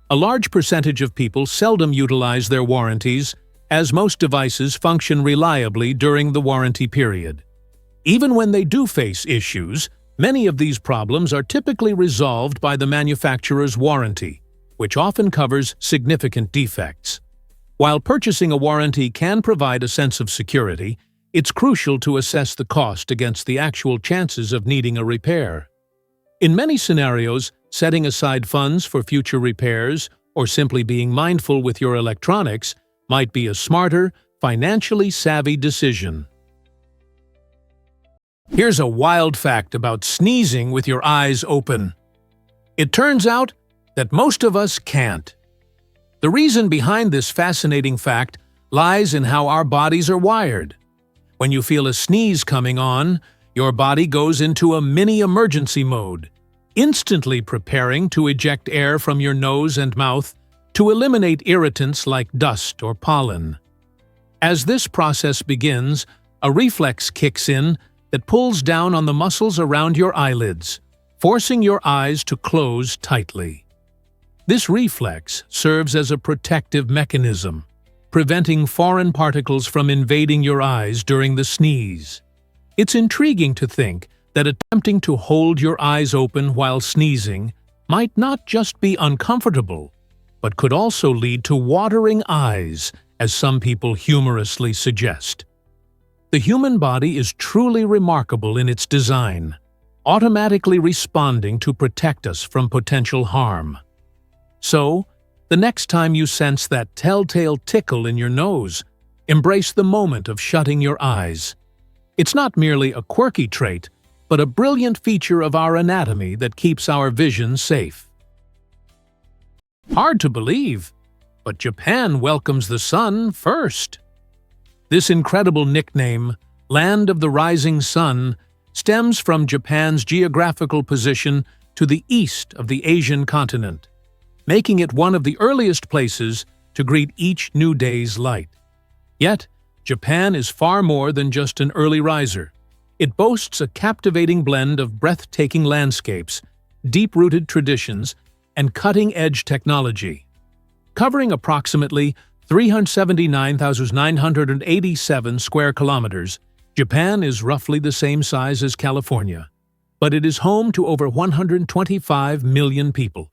A large percentage of people seldom utilize their warranties, as most devices function reliably during the warranty period. Even when they do face issues, many of these problems are typically resolved by the manufacturer's warranty, which often covers significant defects. While purchasing a warranty can provide a sense of security, it's crucial to assess the cost against the actual chances of needing a repair. In many scenarios, setting aside funds for future repairs or simply being mindful with your electronics might be a smarter, financially savvy decision. Here's a wild fact about sneezing with your eyes open. It turns out that most of us can't. The reason behind this fascinating fact lies in how our bodies are wired. When you feel a sneeze coming on, your body goes into a mini emergency mode, instantly preparing to eject air from your nose and mouth to eliminate irritants like dust or pollen. As this process begins, a reflex kicks in that pulls down on the muscles around your eyelids, forcing your eyes to close tightly. This reflex serves as a protective mechanism, preventing foreign particles from invading your eyes during the sneeze. It's intriguing to think that attempting to hold your eyes open while sneezing might not just be uncomfortable, but could also lead to watering eyes, as some people humorously suggest. The human body is truly remarkable in its design, automatically responding to protect us from potential harm. So, the next time you sense that telltale tickle in your nose, embrace the moment of shutting your eyes. It's not merely a quirky trait, but a brilliant feature of our anatomy that keeps our vision safe. Hard to believe, but Japan welcomes the sun first. This incredible nickname, Land of the Rising Sun, stems from Japan's geographical position to the east of the Asian continent, making it one of the earliest places to greet each new day's light. Yet, Japan is far more than just an early riser. It boasts a captivating blend of breathtaking landscapes, deep-rooted traditions, and cutting-edge technology. Covering approximately 379,987 square kilometers, Japan is roughly the same size as California, but it is home to over 125 million people,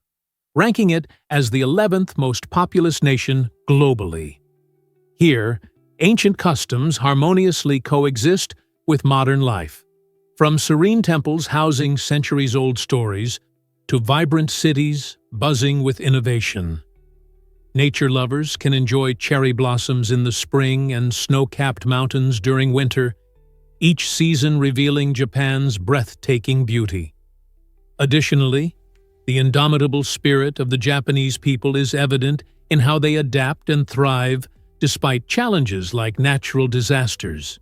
ranking it as the 11th most populous nation globally. Here, ancient customs harmoniously coexist with modern life, from serene temples housing centuries-old stories to vibrant cities buzzing with innovation. Nature lovers can enjoy cherry blossoms in the spring and snow-capped mountains during winter, each season revealing Japan's breathtaking beauty. Additionally, the indomitable spirit of the Japanese people is evident in how they adapt and thrive despite challenges like natural disasters.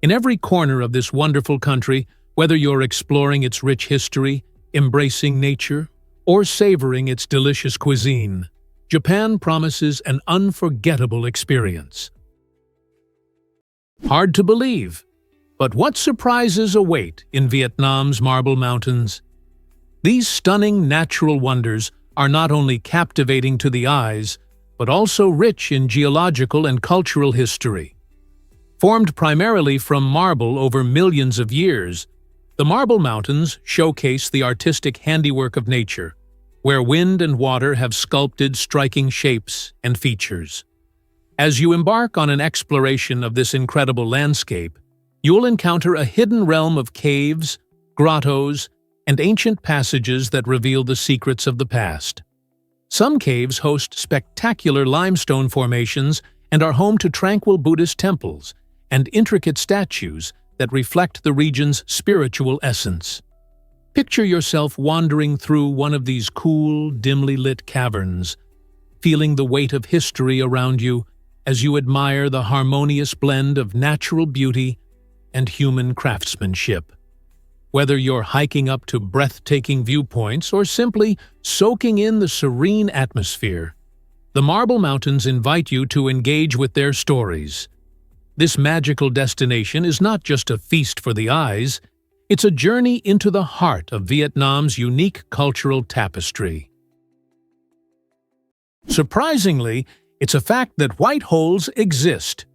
In every corner of this wonderful country, whether you're exploring its rich history, embracing nature, or savoring its delicious cuisine, Japan promises an unforgettable experience. Hard to believe, but what surprises await in Vietnam's Marble Mountains? These stunning natural wonders are not only captivating to the eyes, but also rich in geological and cultural history. Formed primarily from marble over millions of years, the Marble Mountains showcase the artistic handiwork of nature, where wind and water have sculpted striking shapes and features. As you embark on an exploration of this incredible landscape, you'll encounter a hidden realm of caves, grottos, and ancient passages that reveal the secrets of the past. Some caves host spectacular limestone formations and are home to tranquil Buddhist temples and intricate statues that reflect the region's spiritual essence. Picture yourself wandering through one of these cool, dimly lit caverns, feeling the weight of history around you as you admire the harmonious blend of natural beauty and human craftsmanship. Whether you're hiking up to breathtaking viewpoints or simply soaking in the serene atmosphere, the Marble Mountains invite you to engage with their stories. This magical destination is not just a feast for the eyes, it's a journey into the heart of Vietnam's unique cultural tapestry. Surprisingly, it's a fact that white holes exist.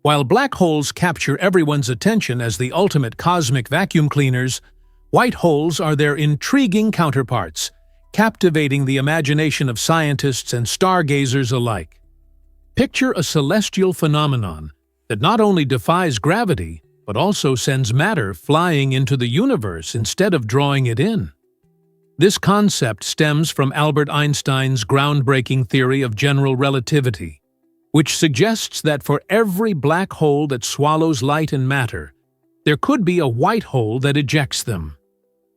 While black holes capture everyone's attention as the ultimate cosmic vacuum cleaners, white holes are their intriguing counterparts, captivating the imagination of scientists and stargazers alike. Picture a celestial phenomenon that not only defies gravity, but also sends matter flying into the universe instead of drawing it in. This concept stems from Albert Einstein's groundbreaking theory of general relativity, which suggests that for every black hole that swallows light and matter, there could be a white hole that ejects them.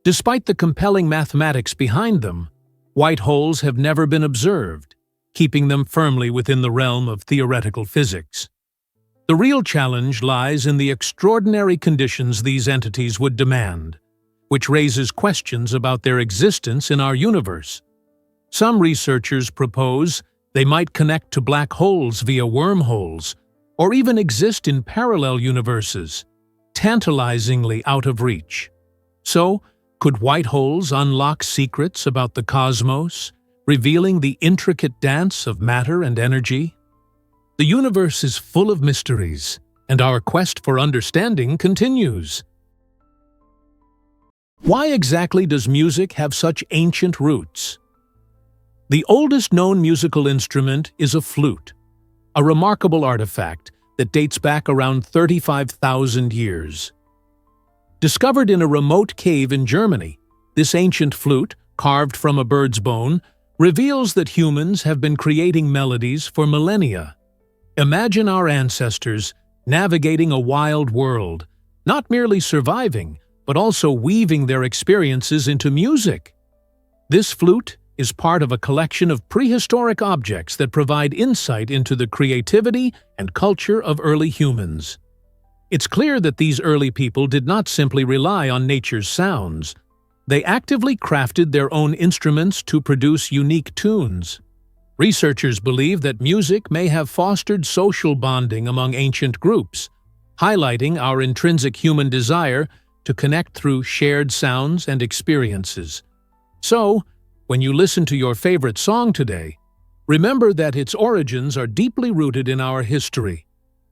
Despite the compelling mathematics behind them, white holes have never been observed, keeping them firmly within the realm of theoretical physics. The real challenge lies in the extraordinary conditions these entities would demand, which raises questions about their existence in our universe. Some researchers propose they might connect to black holes via wormholes, or even exist in parallel universes, tantalizingly out of reach. So, could white holes unlock secrets about the cosmos, revealing the intricate dance of matter and energy? The universe is full of mysteries, and our quest for understanding continues. Why exactly does music have such ancient roots? The oldest known musical instrument is a flute, a remarkable artifact that dates back around 35,000 years. Discovered in a remote cave in Germany, this ancient flute, carved from a bird's bone, reveals that humans have been creating melodies for millennia. Imagine our ancestors navigating a wild world, not merely surviving, but also weaving their experiences into music. This flute is part of a collection of prehistoric objects that provide insight into the creativity and culture of early humans. It's clear that these early people did not simply rely on nature's sounds. They actively crafted their own instruments to produce unique tunes. Researchers believe that music may have fostered social bonding among ancient groups, highlighting our intrinsic human desire to connect through shared sounds and experiences. So, when you listen to your favorite song today, remember that its origins are deeply rooted in our history,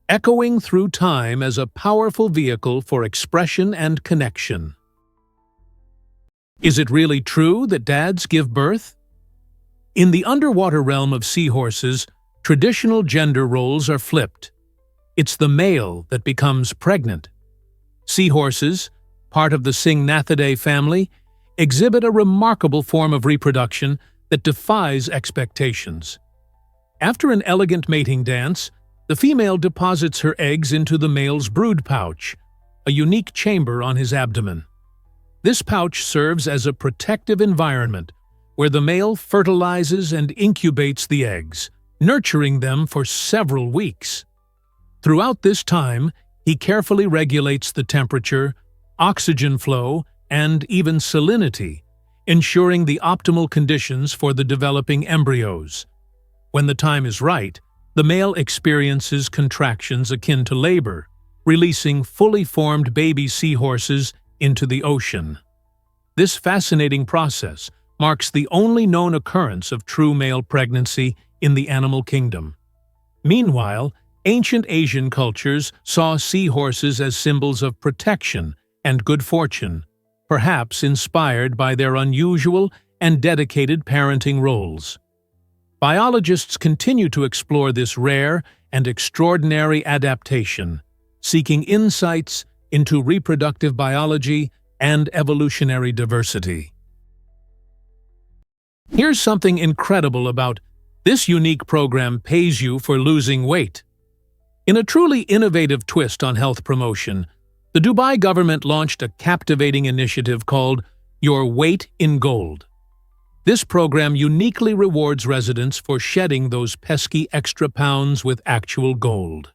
echoing through time as a powerful vehicle for expression and connection. Is it really true that dads give birth? In the underwater realm of seahorses, traditional gender roles are flipped. It's the male that becomes pregnant. Seahorses, part of the Syngnathidae family, exhibit a remarkable form of reproduction that defies expectations. After an elegant mating dance, the female deposits her eggs into the male's brood pouch, a unique chamber on his abdomen. This pouch serves as a protective environment where the male fertilizes and incubates the eggs, nurturing them for several weeks. Throughout this time, he carefully regulates the temperature, oxygen flow, and even salinity, ensuring the optimal conditions for the developing embryos. When the time is right, the male experiences contractions akin to labor, releasing fully formed baby seahorses into the ocean. This fascinating process marks the only known occurrence of true male pregnancy in the animal kingdom. Meanwhile, ancient Asian cultures saw seahorses as symbols of protection and good fortune, perhaps inspired by their unusual and dedicated parenting roles. Biologists continue to explore this rare and extraordinary adaptation, seeking insights into reproductive biology and evolutionary diversity. Here's something incredible about this unique program pays you for losing weight. In a truly innovative twist on health promotion, the Dubai government launched a captivating initiative called Your Weight in Gold. This program uniquely rewards residents for shedding those pesky extra pounds with actual gold.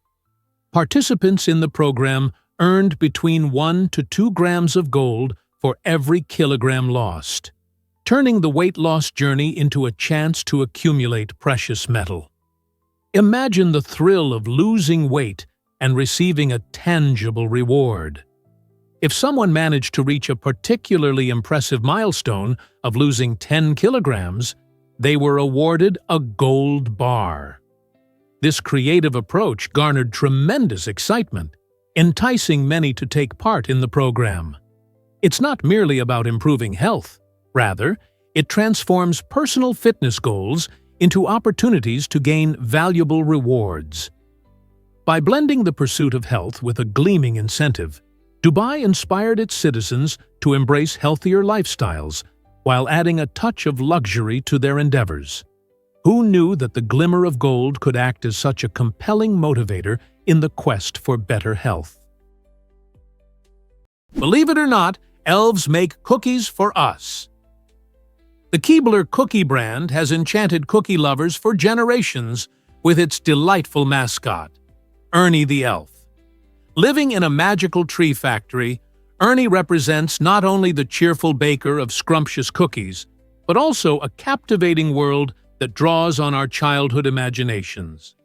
Participants in the program earned between 1 to 2 grams of gold for every kilogram lost, turning the weight loss journey into a chance to accumulate precious metal. Imagine the thrill of losing weight and receiving a tangible reward. If someone managed to reach a particularly impressive milestone of losing 10 kilograms, they were awarded a gold bar. This creative approach garnered tremendous excitement, enticing many to take part in the program. It's not merely about improving health. Rather, it transforms personal fitness goals into opportunities to gain valuable rewards. By blending the pursuit of health with a gleaming incentive, Dubai inspired its citizens to embrace healthier lifestyles while adding a touch of luxury to their endeavors. Who knew that the glimmer of gold could act as such a compelling motivator in the quest for better health? Believe it or not, elves make cookies for us. The Keebler cookie brand has enchanted cookie lovers for generations with its delightful mascot, Ernie the elf. Living in a magical tree factory, Ernie represents not only the cheerful baker of scrumptious cookies, but also a captivating world that draws on our childhood imaginations.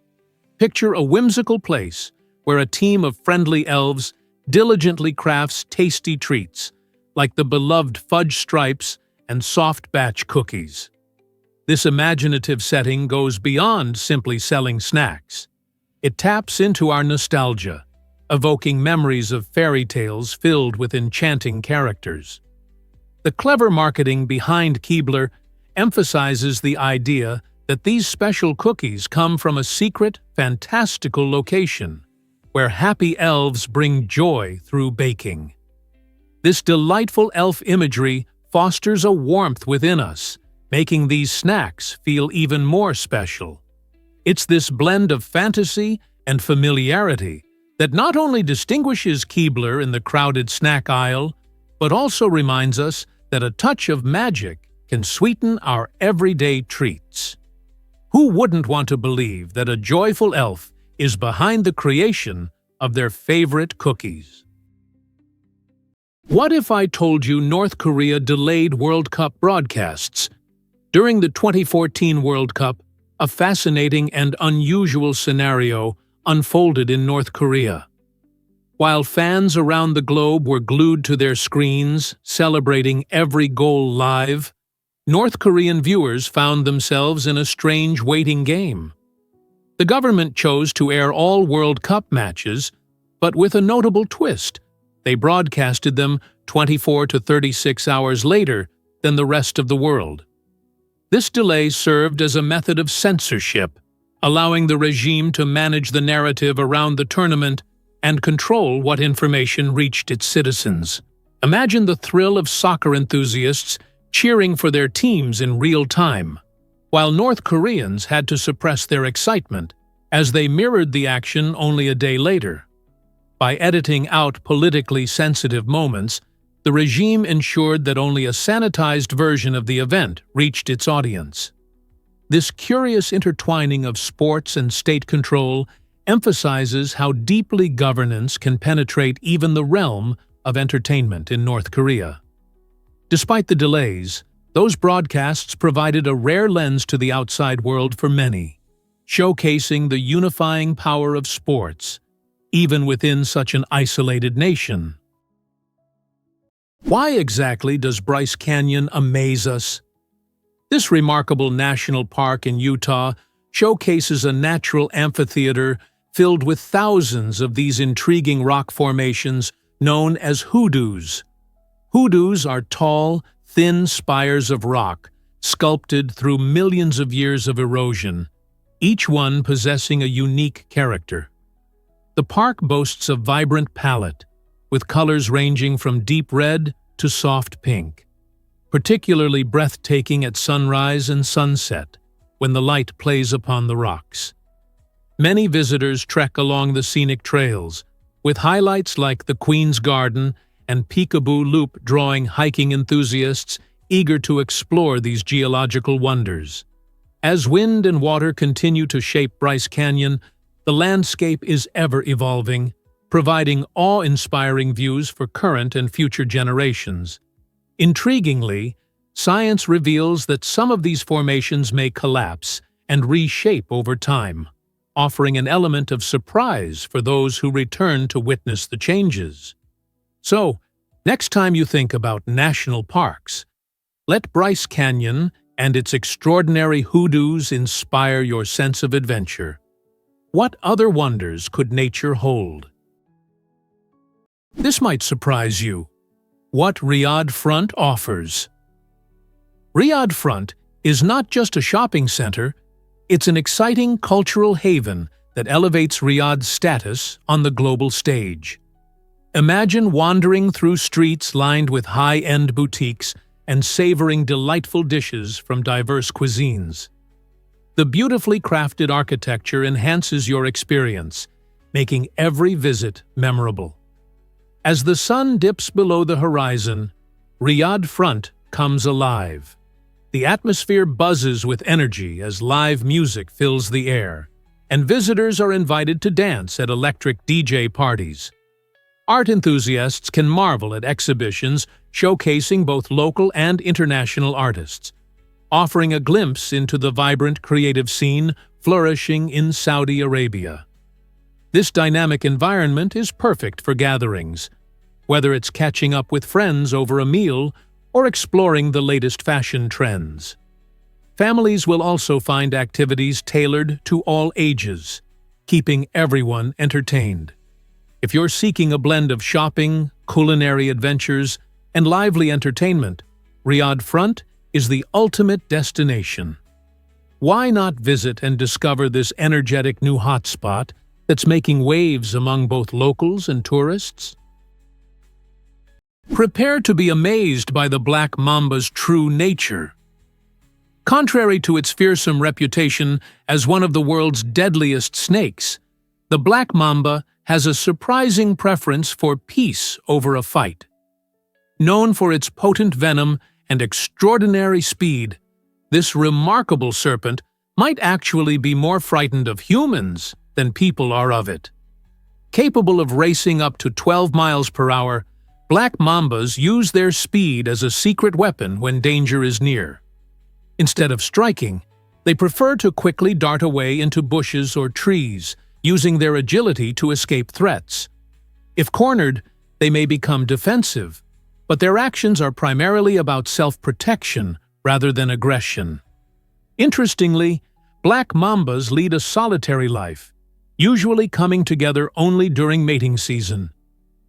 Picture a whimsical place where a team of friendly elves diligently crafts tasty treats, like the beloved fudge stripes and soft batch cookies. This imaginative setting goes beyond simply selling snacks. It taps into our nostalgia, evoking memories of fairy tales filled with enchanting characters. The clever marketing behind Keebler emphasizes the idea that these special cookies come from a secret, fantastical location, where happy elves bring joy through baking. This delightful elf imagery fosters a warmth within us, making these snacks feel even more special. It's this blend of fantasy and familiarity that not only distinguishes Keebler in the crowded snack aisle, but also reminds us that a touch of magic can sweeten our everyday treats. Who wouldn't want to believe that a joyful elf is behind the creation of their favorite cookies? What if I told you North Korea delayed World Cup broadcasts? During the 2014 World Cup, a fascinating and unusual scenario unfolded in North Korea. While fans around the globe were glued to their screens, celebrating every goal live, North Korean viewers found themselves in a strange waiting game. The government chose to air all World Cup matches, but with a notable twist. They broadcasted them 24 to 36 hours later than the rest of the world. This delay served as a method of censorship, allowing the regime to manage the narrative around the tournament and control what information reached its citizens. Imagine the thrill of soccer enthusiasts cheering for their teams in real time, while North Koreans had to suppress their excitement as they mirrored the action only a day later. By editing out politically sensitive moments, the regime ensured that only a sanitized version of the event reached its audience. This curious intertwining of sports and state control emphasizes how deeply governance can penetrate even the realm of entertainment in North Korea. Despite the delays, those broadcasts provided a rare lens to the outside world for many, showcasing the unifying power of sports, even within such an isolated nation. Why exactly does Bryce Canyon amaze us? This remarkable national park in Utah showcases a natural amphitheater filled with thousands of these intriguing rock formations known as hoodoos. Hoodoos are tall, thin spires of rock, sculpted through millions of years of erosion, each one possessing a unique character. The park boasts a vibrant palette, with colors ranging from deep red to soft pink, particularly breathtaking at sunrise and sunset when the light plays upon the rocks. Many visitors trek along the scenic trails, with highlights like the Queen's Garden and Peekaboo Loop drawing hiking enthusiasts eager to explore these geological wonders. As wind and water continue to shape Bryce Canyon, the landscape is ever-evolving, providing awe-inspiring views for current and future generations. Intriguingly, science reveals that some of these formations may collapse and reshape over time, offering an element of surprise for those who return to witness the changes. So, next time you think about national parks, let Bryce Canyon and its extraordinary hoodoos inspire your sense of adventure. What other wonders could nature hold? This might surprise you. What Riyadh Front offers. Riyadh Front is not just a shopping center, it's an exciting cultural haven that elevates Riyadh's status on the global stage. Imagine wandering through streets lined with high-end boutiques and savoring delightful dishes from diverse cuisines. The beautifully crafted architecture enhances your experience, making every visit memorable. As the sun dips below the horizon, Riyadh Front comes alive. The atmosphere buzzes with energy as live music fills the air, and visitors are invited to dance at electric DJ parties. Art enthusiasts can marvel at exhibitions showcasing both local and international artists, offering a glimpse into the vibrant creative scene flourishing in Saudi Arabia. This dynamic environment is perfect for gatherings, whether it's catching up with friends over a meal or exploring the latest fashion trends. Families will also find activities tailored to all ages, keeping everyone entertained. If you're seeking a blend of shopping, culinary adventures, and lively entertainment, Riyadh Front is the ultimate destination. Why not visit and discover this energetic new hotspot that's making waves among both locals and tourists? Prepare to be amazed by the black mamba's true nature. Contrary to its fearsome reputation as one of the world's deadliest snakes, the black mamba has a surprising preference for peace over a fight. Known for its potent venom and extraordinary speed, this remarkable serpent might actually be more frightened of humans than people are of it. Capable of racing up to 12 miles per hour, black mambas use their speed as a secret weapon when danger is near. Instead of striking, they prefer to quickly dart away into bushes or trees, using their agility to escape threats. If cornered, they may become defensive, but their actions are primarily about self-protection rather than aggression. Interestingly, black mambas lead a solitary life, usually coming together only during mating season.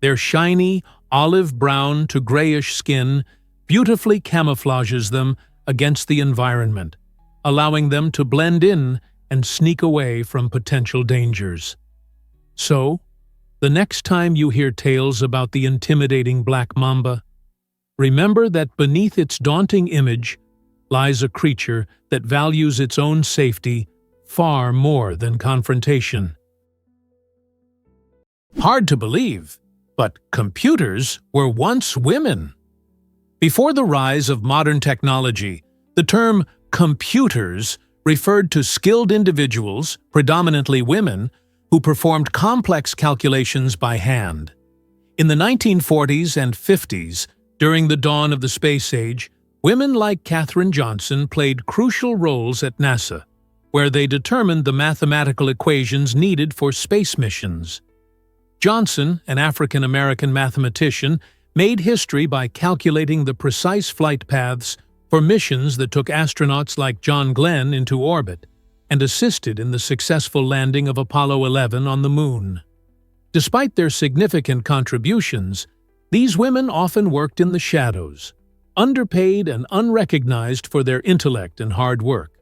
Their shiny, olive-brown to grayish skin beautifully camouflages them against the environment, allowing them to blend in and sneak away from potential dangers. So, the next time you hear tales about the intimidating black mamba, remember that beneath its daunting image lies a creature that values its own safety far more than confrontation. Hard to believe, but computers were once women. Before the rise of modern technology, the term computers referred to skilled individuals, predominantly women, who performed complex calculations by hand. In the 1940s and 50s, during the dawn of the space age, women like Katherine Johnson played crucial roles at NASA, where they determined the mathematical equations needed for space missions. Johnson, an African-American mathematician, made history by calculating the precise flight paths for missions that took astronauts like John Glenn into orbit and assisted in the successful landing of Apollo 11 on the Moon. Despite their significant contributions, these women often worked in the shadows, underpaid and unrecognized for their intellect and hard work.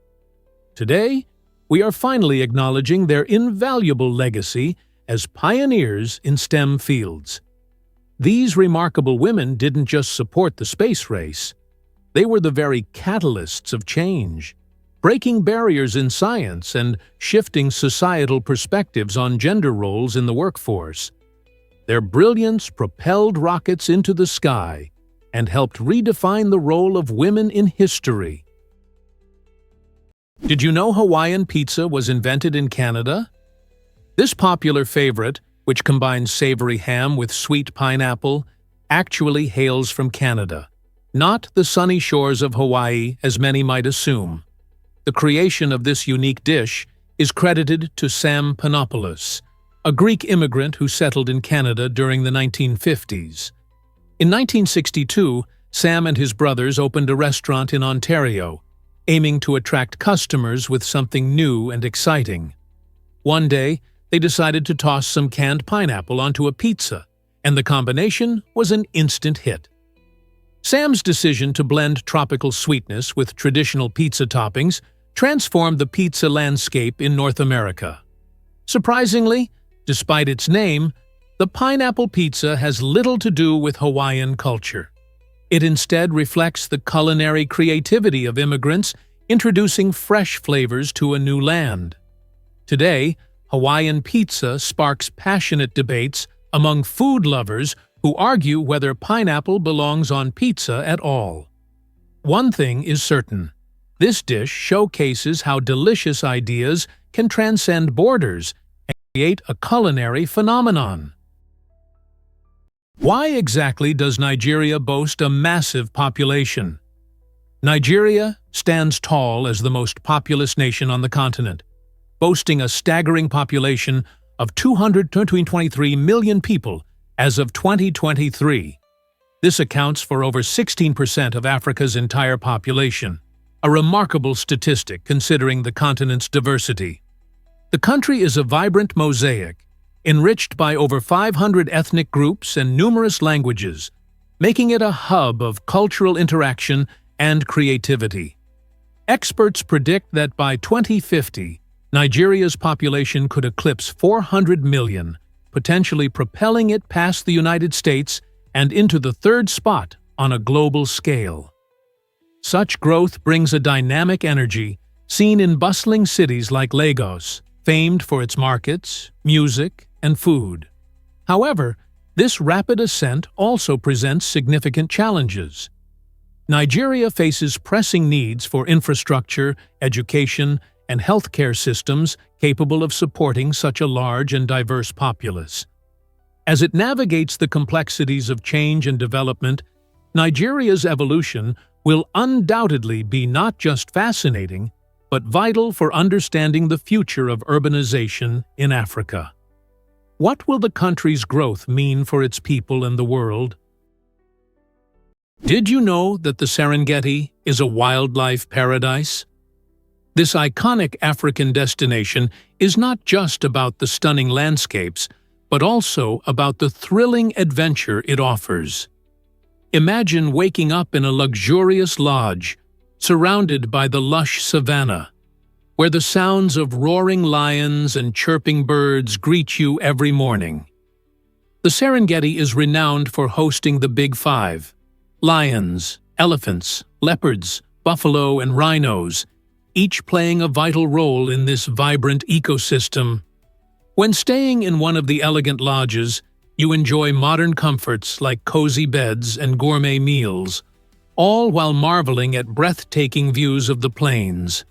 Today, we are finally acknowledging their invaluable legacy as pioneers in STEM fields. These remarkable women didn't just support the space race, they were the very catalysts of change, breaking barriers in science and shifting societal perspectives on gender roles in the workforce. Their brilliance propelled rockets into the sky and helped redefine the role of women in history. Did you know Hawaiian pizza was invented in Canada? This popular favorite, which combines savory ham with sweet pineapple, actually hails from Canada, Not the sunny shores of Hawaii, as many might assume. The creation of this unique dish is credited to Sam Panopoulos, a Greek immigrant who settled in Canada during the 1950s. In 1962, Sam and his brothers opened a restaurant in Ontario, aiming to attract customers with something new and exciting. One day, they decided to toss some canned pineapple onto a pizza, and the combination was an instant hit. Sam's decision to blend tropical sweetness with traditional pizza toppings transformed the pizza landscape in North America. Surprisingly, despite its name, the pineapple pizza has little to do with Hawaiian culture. It instead reflects the culinary creativity of immigrants introducing fresh flavors to a new land. Today, Hawaiian pizza sparks passionate debates among food lovers who argue whether pineapple belongs on pizza at all. One thing is certain: this dish showcases how delicious ideas can transcend borders and create a culinary phenomenon. Why exactly does Nigeria boast a massive population? Nigeria stands tall as the most populous nation on the continent, boasting a staggering population of 223 million people as of 2023. This accounts for over 16% of Africa's entire population, a remarkable statistic considering the continent's diversity. The country is a vibrant mosaic, enriched by over 500 ethnic groups and numerous languages, making it a hub of cultural interaction and creativity. Experts predict that by 2050, Nigeria's population could eclipse 400 million, potentially propelling it past the United States and into the third spot on a global scale. Such growth brings a dynamic energy seen in bustling cities like Lagos, famed for its markets, music, and food. However, this rapid ascent also presents significant challenges. Nigeria faces pressing needs for infrastructure, education, and healthcare systems capable of supporting such a large and diverse populace. As it navigates the complexities of change and development, Nigeria's evolution will undoubtedly be not just fascinating, but vital for understanding the future of urbanization in Africa. What will the country's growth mean for its people and the world? Did you know that the Serengeti is a wildlife paradise? This iconic African destination is not just about the stunning landscapes, but also about the thrilling adventure it offers. Imagine waking up in a luxurious lodge, surrounded by the lush savanna, where the sounds of roaring lions and chirping birds greet you every morning. The Serengeti is renowned for hosting the Big Five: lions, elephants, leopards, buffalo, and rhinos, each playing a vital role in this vibrant ecosystem. When staying in one of the elegant lodges, you enjoy modern comforts like cozy beds and gourmet meals, all while marveling at breathtaking views of the plains.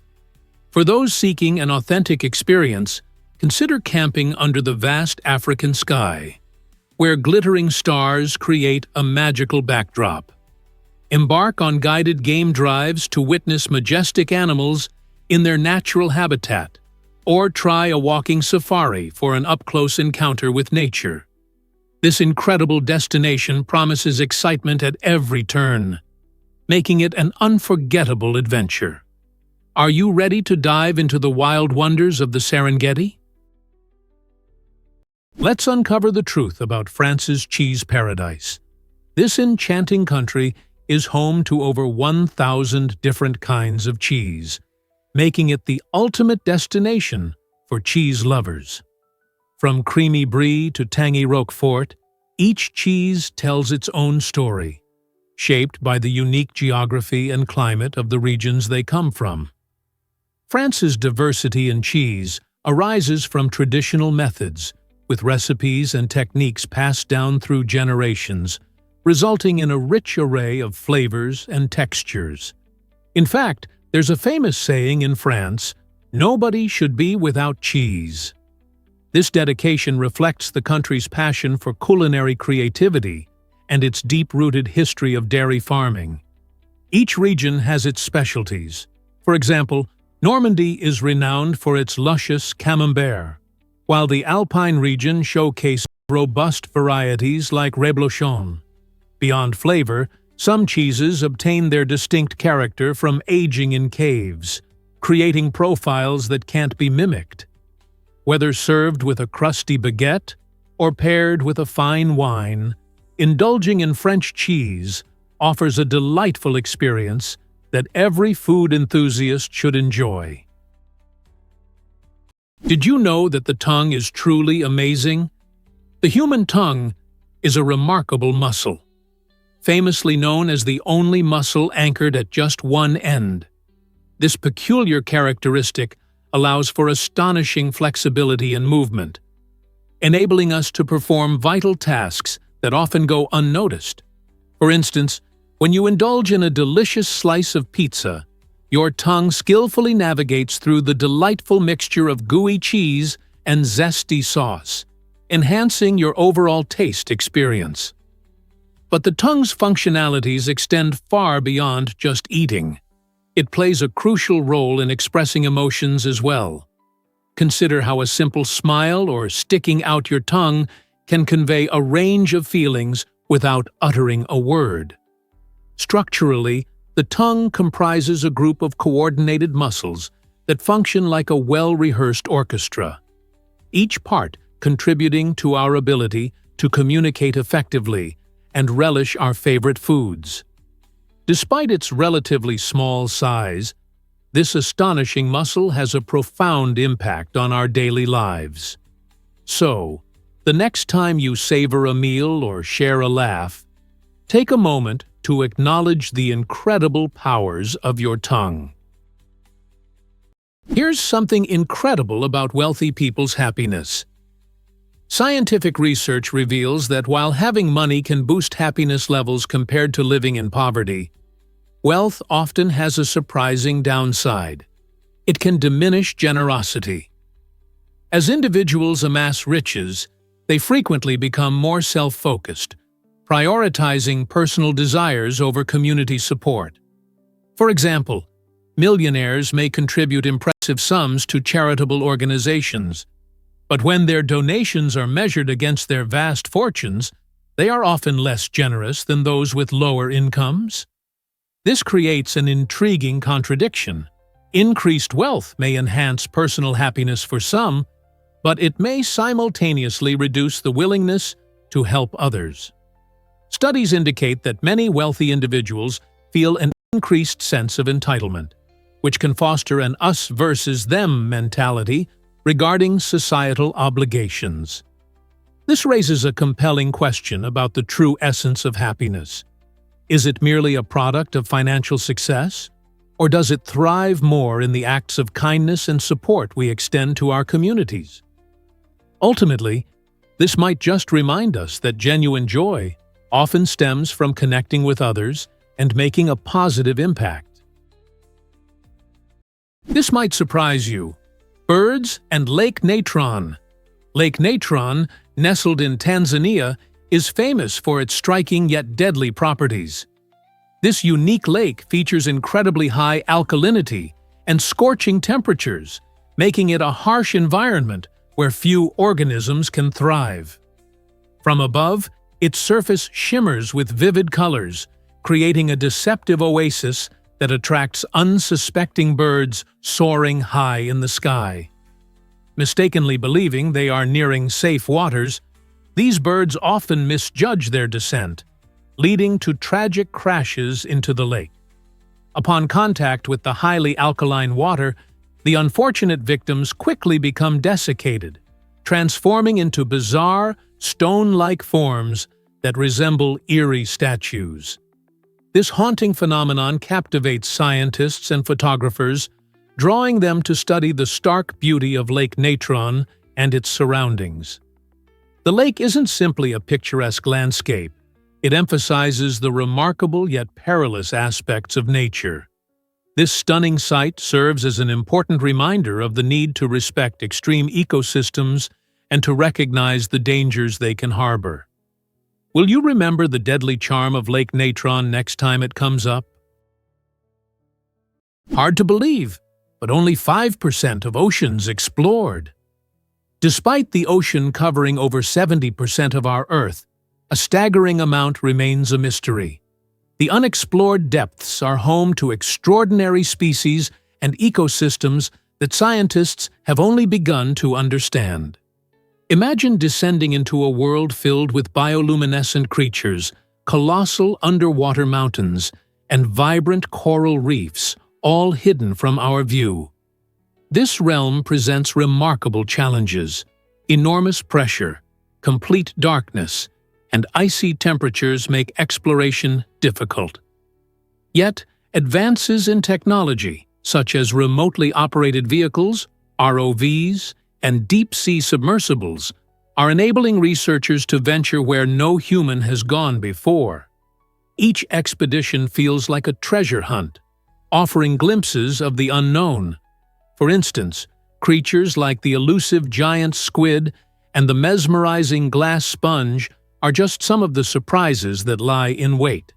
For those seeking an authentic experience, consider camping under the vast African sky, where glittering stars create a magical backdrop. Embark on guided game drives to witness majestic animals in their natural habitat, or try a walking safari for an up-close encounter with nature. This incredible destination promises excitement at every turn, making it an unforgettable adventure. Are you ready to dive into the wild wonders of the Serengeti? Let's uncover the truth about France's cheese paradise. This enchanting country is home to over 1,000 different kinds of cheese, making it the ultimate destination for cheese lovers. From creamy brie to tangy Roquefort, each cheese tells its own story, shaped by the unique geography and climate of the regions they come from. France's diversity in cheese arises from traditional methods, with recipes and techniques passed down through generations, resulting in a rich array of flavors and textures. In fact, there's a famous saying in France, "Nobody should be without cheese." This dedication reflects the country's passion for culinary creativity and its deep-rooted history of dairy farming. Each region has its specialties. For example, Normandy is renowned for its luscious camembert, while the Alpine region showcases robust varieties like reblochon. Beyond flavor, some cheeses obtain their distinct character from aging in caves, creating profiles that can't be mimicked. Whether served with a crusty baguette or paired with a fine wine, indulging in French cheese offers a delightful experience that every food enthusiast should enjoy. Did you know that the tongue is truly amazing? The human tongue is a remarkable muscle, famously known as the only muscle anchored at just one end. This peculiar characteristic allows for astonishing flexibility and movement, enabling us to perform vital tasks that often go unnoticed. For instance, when you indulge in a delicious slice of pizza, your tongue skillfully navigates through the delightful mixture of gooey cheese and zesty sauce, enhancing your overall taste experience. But the tongue's functionalities extend far beyond just eating. It plays a crucial role in expressing emotions as well. Consider how a simple smile or sticking out your tongue can convey a range of feelings without uttering a word. Structurally, the tongue comprises a group of coordinated muscles that function like a well-rehearsed orchestra, each part contributing to our ability to communicate effectively and relish our favorite foods. Despite its relatively small size, this astonishing muscle has a profound impact on our daily lives. So, the next time you savor a meal or share a laugh, take a moment to acknowledge the incredible powers of your tongue. Here's something incredible about wealthy people's happiness. Scientific research reveals that while having money can boost happiness levels compared to living in poverty, wealth often has a surprising downside. It can diminish generosity. As individuals amass riches, they frequently become more self-focused, prioritizing personal desires over community support. For example, millionaires may contribute impressive sums to charitable organizations, but when their donations are measured against their vast fortunes, they are often less generous than those with lower incomes. This creates an intriguing contradiction. Increased wealth may enhance personal happiness for some, but it may simultaneously reduce the willingness to help others. Studies indicate that many wealthy individuals feel an increased sense of entitlement, which can foster an us versus them mentality regarding societal obligations. This raises a compelling question about the true essence of happiness. Is it merely a product of financial success, or does it thrive more in the acts of kindness and support we extend to our communities? Ultimately, this might just remind us that genuine joy often stems from connecting with others and making a positive impact. This might surprise you. Birds and Lake Natron. Lake Natron, nestled in Tanzania, is famous for its striking yet deadly properties. This unique lake features incredibly high alkalinity and scorching temperatures, making it a harsh environment where few organisms can thrive. From above, its surface shimmers with vivid colors, creating a deceptive oasis that attracts unsuspecting birds soaring high in the sky. Mistakenly believing they are nearing safe waters, these birds often misjudge their descent, leading to tragic crashes into the lake. Upon contact with the highly alkaline water, the unfortunate victims quickly become desiccated, transforming into bizarre, stone-like forms that resemble eerie statues. This haunting phenomenon captivates scientists and photographers, drawing them to study the stark beauty of Lake Natron and its surroundings. The lake isn't simply a picturesque landscape. It emphasizes the remarkable yet perilous aspects of nature. This stunning sight serves as an important reminder of the need to respect extreme ecosystems and to recognize the dangers they can harbor. Will you remember the deadly charm of Lake Natron next time it comes up? Hard to believe, but only 5% of oceans explored. Despite the ocean covering over 70% of our Earth, a staggering amount remains a mystery. The unexplored depths are home to extraordinary species and ecosystems that scientists have only begun to understand. Imagine descending into a world filled with bioluminescent creatures, colossal underwater mountains, and vibrant coral reefs, all hidden from our view. This realm presents remarkable challenges: enormous pressure, complete darkness, and icy temperatures make exploration difficult. Yet, advances in technology, such as remotely operated vehicles, ROVs, and deep-sea submersibles, are enabling researchers to venture where no human has gone before. Each expedition feels like a treasure hunt, offering glimpses of the unknown. For instance, creatures like the elusive giant squid and the mesmerizing glass sponge are just some of the surprises that lie in wait.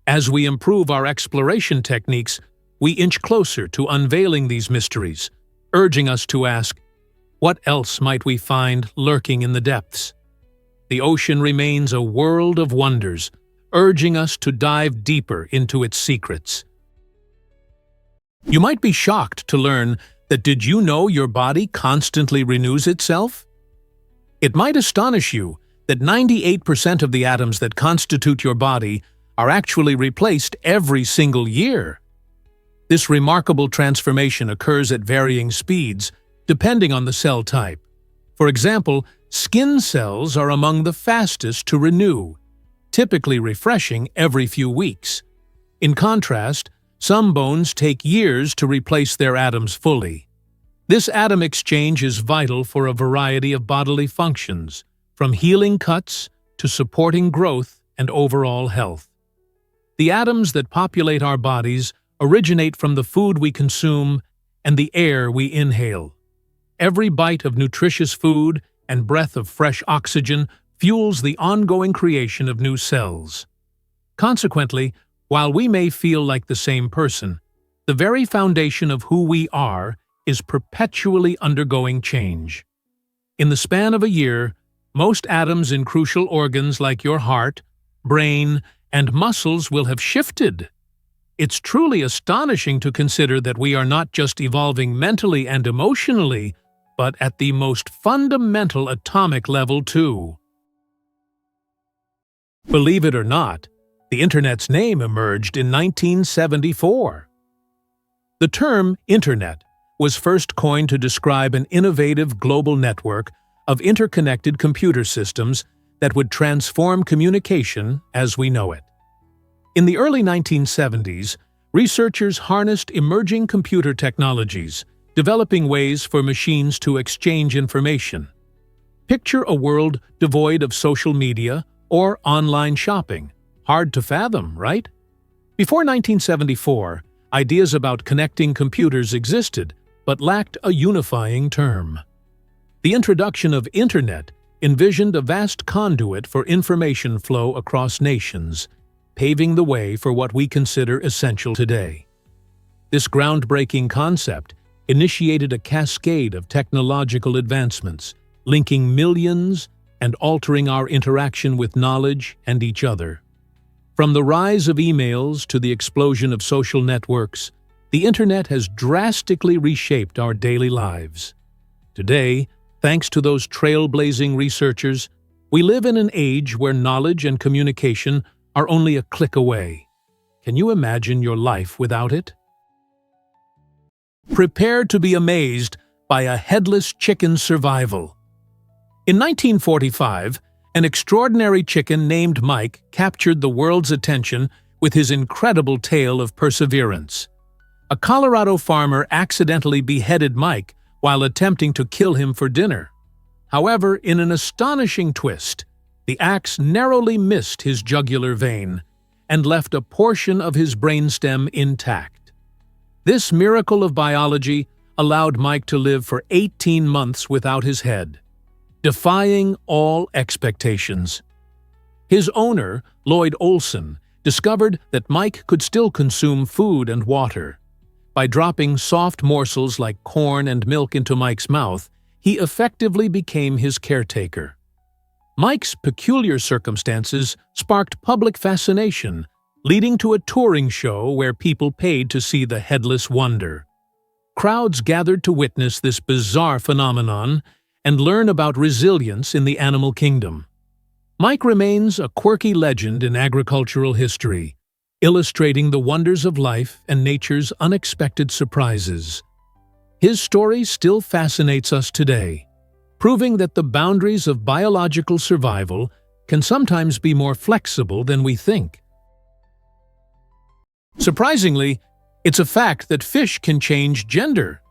As we improve our exploration techniques, we inch closer to unveiling these mysteries, urging us to ask, what else might we find lurking in the depths? The ocean remains a world of wonders, urging us to dive deeper into its secrets. You might be shocked to learn that did you know your body constantly renews itself? It might astonish you that 98% of the atoms that constitute your body are actually replaced every single year. This remarkable transformation occurs at varying speeds, depending on the cell type. For example, skin cells are among the fastest to renew, typically refreshing every few weeks. In contrast, some bones take years to replace their atoms fully. This atom exchange is vital for a variety of bodily functions, from healing cuts to supporting growth and overall health. The atoms that populate our bodies originate from the food we consume and the air we inhale. Every bite of nutritious food and breath of fresh oxygen fuels the ongoing creation of new cells. Consequently, while we may feel like the same person, the very foundation of who we are is perpetually undergoing change. In the span of a year, most atoms in crucial organs like your heart, brain, and muscles will have shifted. It's truly astonishing to consider that we are not just evolving mentally and emotionally, but at the most fundamental atomic level too. Believe it or not, the Internet's name emerged in 1974. The term Internet was first coined to describe an innovative global network of interconnected computer systems that would transform communication as we know it. In the early 1970s, researchers harnessed emerging computer technologies, developing ways for machines to exchange information. Picture a world devoid of social media or online shopping. Hard to fathom, right? Before 1974, ideas about connecting computers existed, but lacked a unifying term. The introduction of Internet envisioned a vast conduit for information flow across nations, paving the way for what we consider essential today. This groundbreaking concept initiated a cascade of technological advancements, linking millions and altering our interaction with knowledge and each other. From the rise of emails to the explosion of social networks, the Internet has drastically reshaped our daily lives. Today, thanks to those trailblazing researchers, we live in an age where knowledge and communication are only a click away. Can you imagine your life without it? Prepare to be amazed by a headless chicken's survival. In 1945, an extraordinary chicken named Mike captured the world's attention with his incredible tale of perseverance. A Colorado farmer accidentally beheaded Mike while attempting to kill him for dinner. However, in an astonishing twist, the axe narrowly missed his jugular vein and left a portion of his brainstem intact. This miracle of biology allowed Mike to live for 18 months without his head, defying all expectations. His owner, Lloyd Olson, discovered that Mike could still consume food and water. By dropping soft morsels like corn and milk into Mike's mouth, he effectively became his caretaker. Mike's peculiar circumstances sparked public fascination, leading to a touring show where people paid to see the headless wonder. Crowds gathered to witness this bizarre phenomenon and learn about resilience in the animal kingdom. Mike remains a quirky legend in agricultural history, illustrating the wonders of life and nature's unexpected surprises. His story still fascinates us today, proving that the boundaries of biological survival can sometimes be more flexible than we think. Surprisingly, it's a fact that fish can change gender.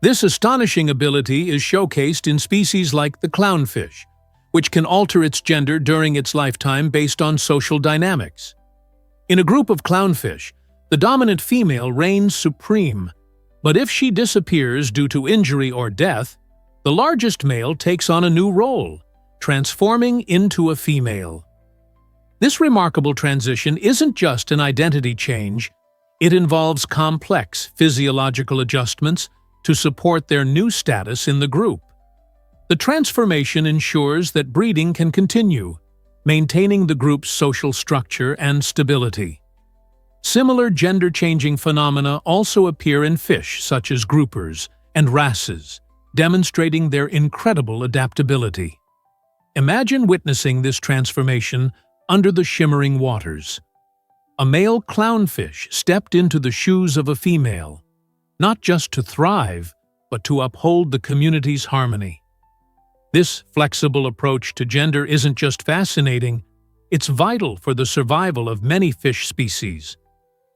This astonishing ability is showcased in species like the clownfish, which can alter its gender during its lifetime based on social dynamics. In a group of clownfish, the dominant female reigns supreme, but if she disappears due to injury or death, the largest male takes on a new role, transforming into a female. This remarkable transition isn't just an identity change, it involves complex physiological adjustments to support their new status in the group. The transformation ensures that breeding can continue, maintaining the group's social structure and stability. Similar gender-changing phenomena also appear in fish such as groupers and wrasses, demonstrating their incredible adaptability. Imagine witnessing this transformation under the shimmering waters. A male clownfish stepped into the shoes of a female, not just to thrive, but to uphold the community's harmony. This flexible approach to gender isn't just fascinating, it's vital for the survival of many fish species.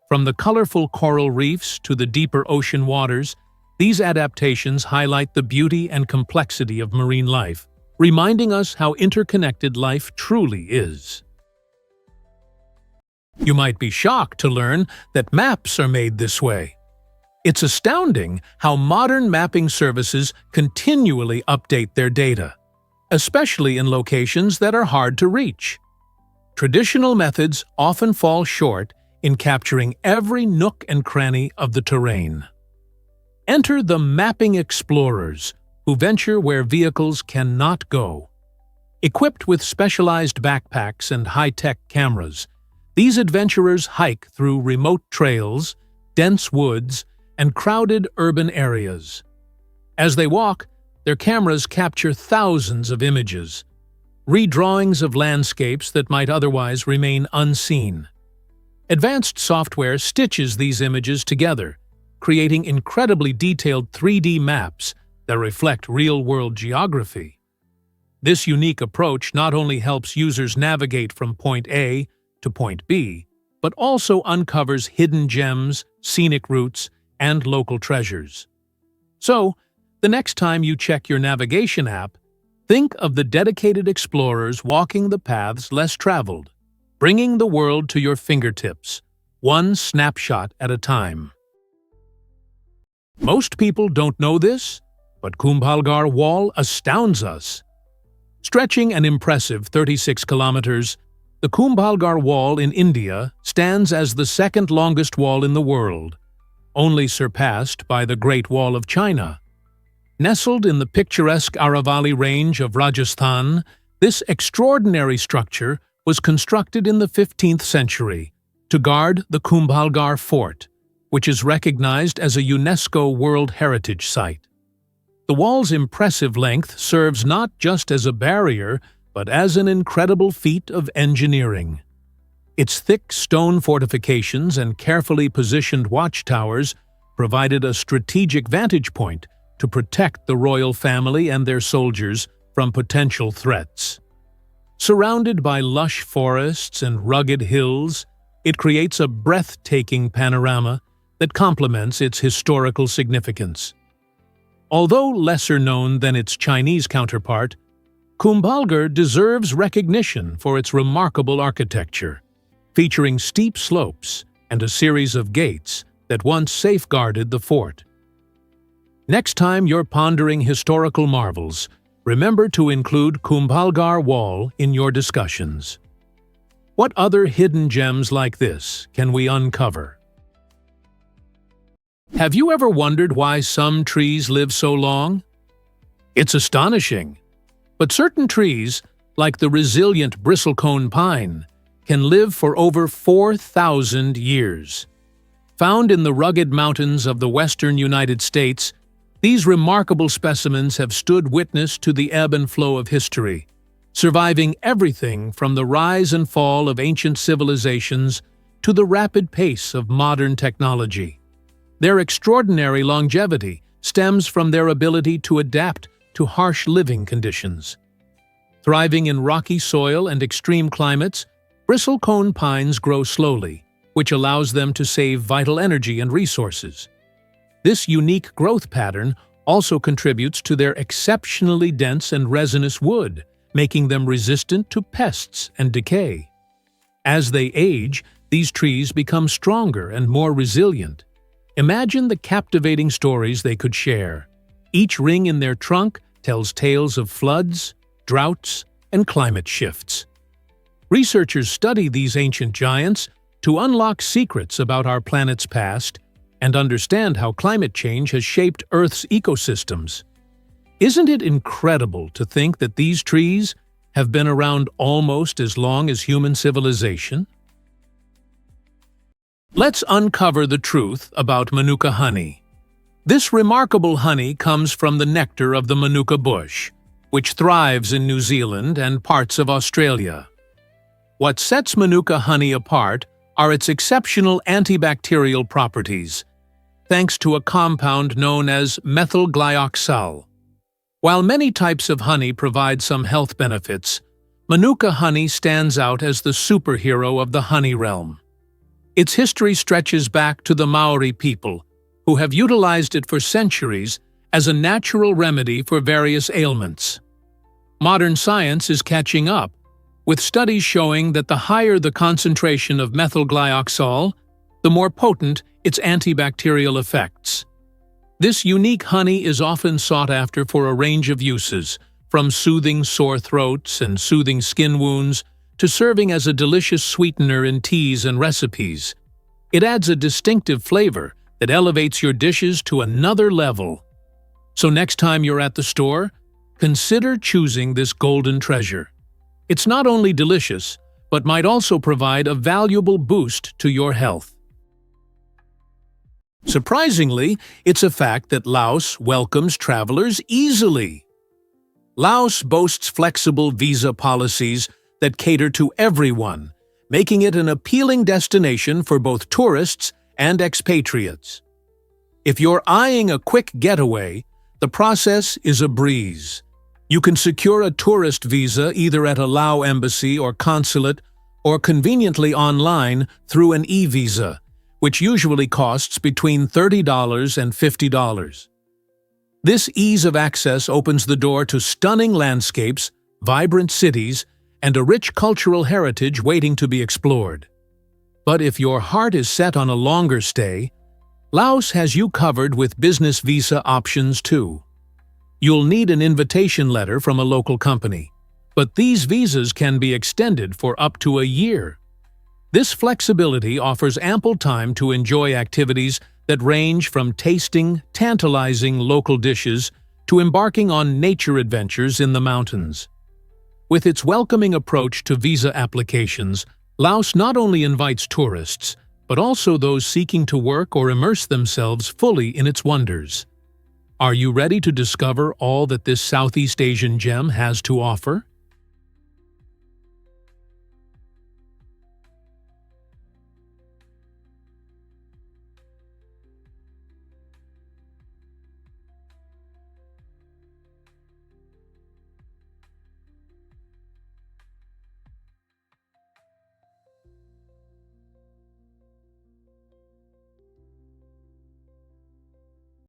From the colorful coral reefs to the deeper ocean waters, these adaptations highlight the beauty and complexity of marine life, reminding us how interconnected life truly is. You might be shocked to learn that maps are made this way. It's astounding how modern mapping services continually update their data, especially in locations that are hard to reach. Traditional methods often fall short in capturing every nook and cranny of the terrain. Enter the mapping explorers, who venture where vehicles cannot go. Equipped with specialized backpacks and high-tech cameras, these adventurers hike through remote trails, dense woods, and crowded urban areas. As they walk, their cameras capture thousands of images, redrawings of landscapes that might otherwise remain unseen. Advanced software stitches these images together, creating incredibly detailed 3D maps that reflect real-world geography. This unique approach not only helps users navigate from point A to point B, but also uncovers hidden gems, scenic routes, and local treasures. So, the next time you check your navigation app, think of the dedicated explorers walking the paths less traveled, bringing the world to your fingertips, one snapshot at a time. Most people don't know this, but Kumbhalgarh Wall astounds us. Stretching an impressive 36 kilometers, the Kumbhalgarh Wall in India stands as the second longest wall in the world, only surpassed by the Great Wall of China. Nestled in the picturesque Aravalli range of Rajasthan, this extraordinary structure was constructed in the 15th century to guard the Kumbhalgarh Fort, which is recognized as a UNESCO World Heritage Site. The wall's impressive length serves not just as a barrier, but as an incredible feat of engineering. Its thick stone fortifications and carefully positioned watchtowers provided a strategic vantage point to protect the royal family and their soldiers from potential threats. Surrounded by lush forests and rugged hills, it creates a breathtaking panorama that complements its historical significance. Although lesser known than its Chinese counterpart, Kumbhalgarh deserves recognition for its remarkable architecture, featuring steep slopes and a series of gates that once safeguarded the fort. Next time you're pondering historical marvels, remember to include Kumbhalgarh Wall in your discussions. What other hidden gems like this can we uncover? Have you ever wondered why some trees live so long? It's astonishing. But certain trees, like the resilient bristlecone pine, can live for over 4,000 years. Found in the rugged mountains of the western United States, these remarkable specimens have stood witness to the ebb and flow of history, surviving everything from the rise and fall of ancient civilizations to the rapid pace of modern technology. Their extraordinary longevity stems from their ability to adapt to harsh living conditions. Thriving in rocky soil and extreme climates, bristlecone pines grow slowly, which allows them to save vital energy and resources. This unique growth pattern also contributes to their exceptionally dense and resinous wood, making them resistant to pests and decay. As they age, these trees become stronger and more resilient. Imagine the captivating stories they could share. Each ring in their trunk tells tales of floods, droughts, and climate shifts. Researchers study these ancient giants to unlock secrets about our planet's past and understand how climate change has shaped Earth's ecosystems. Isn't it incredible to think that these trees have been around almost as long as human civilization? Let's uncover the truth about Manuka honey. This remarkable honey comes from the nectar of the Manuka bush, which thrives in New Zealand and parts of Australia. What sets Manuka honey apart are its exceptional antibacterial properties, thanks to a compound known as methylglyoxal. While many types of honey provide some health benefits, Manuka honey stands out as the superhero of the honey realm. Its history stretches back to the Maori people, who have utilized it for centuries as a natural remedy for various ailments. Modern science is catching up, with studies showing that the higher the concentration of methylglyoxal, the more potent its antibacterial effects. This unique honey is often sought after for a range of uses, from soothing sore throats and soothing skin wounds to serving as a delicious sweetener in teas and recipes. It adds a distinctive flavor that elevates your dishes to another level. So next time you're at the store, consider choosing this golden treasure. It's not only delicious, but might also provide a valuable boost to your health. Surprisingly, it's a fact that Laos welcomes travelers easily. Laos boasts flexible visa policies that cater to everyone, making it an appealing destination for both tourists and expatriates. If you're eyeing a quick getaway, the process is a breeze. You can secure a tourist visa either at a Lao embassy or consulate, or conveniently online through an e-visa, which usually costs between $30 and $50. This ease of access opens the door to stunning landscapes, vibrant cities, and a rich cultural heritage waiting to be explored. But if your heart is set on a longer stay, Laos has you covered with business visa options too. You'll need an invitation letter from a local company, but these visas can be extended for up to a year. This flexibility offers ample time to enjoy activities that range from tasting tantalizing local dishes to embarking on nature adventures in the mountains. With its welcoming approach to visa applications, Laos not only invites tourists, but also those seeking to work or immerse themselves fully in its wonders. Are you ready to discover all that this Southeast Asian gem has to offer?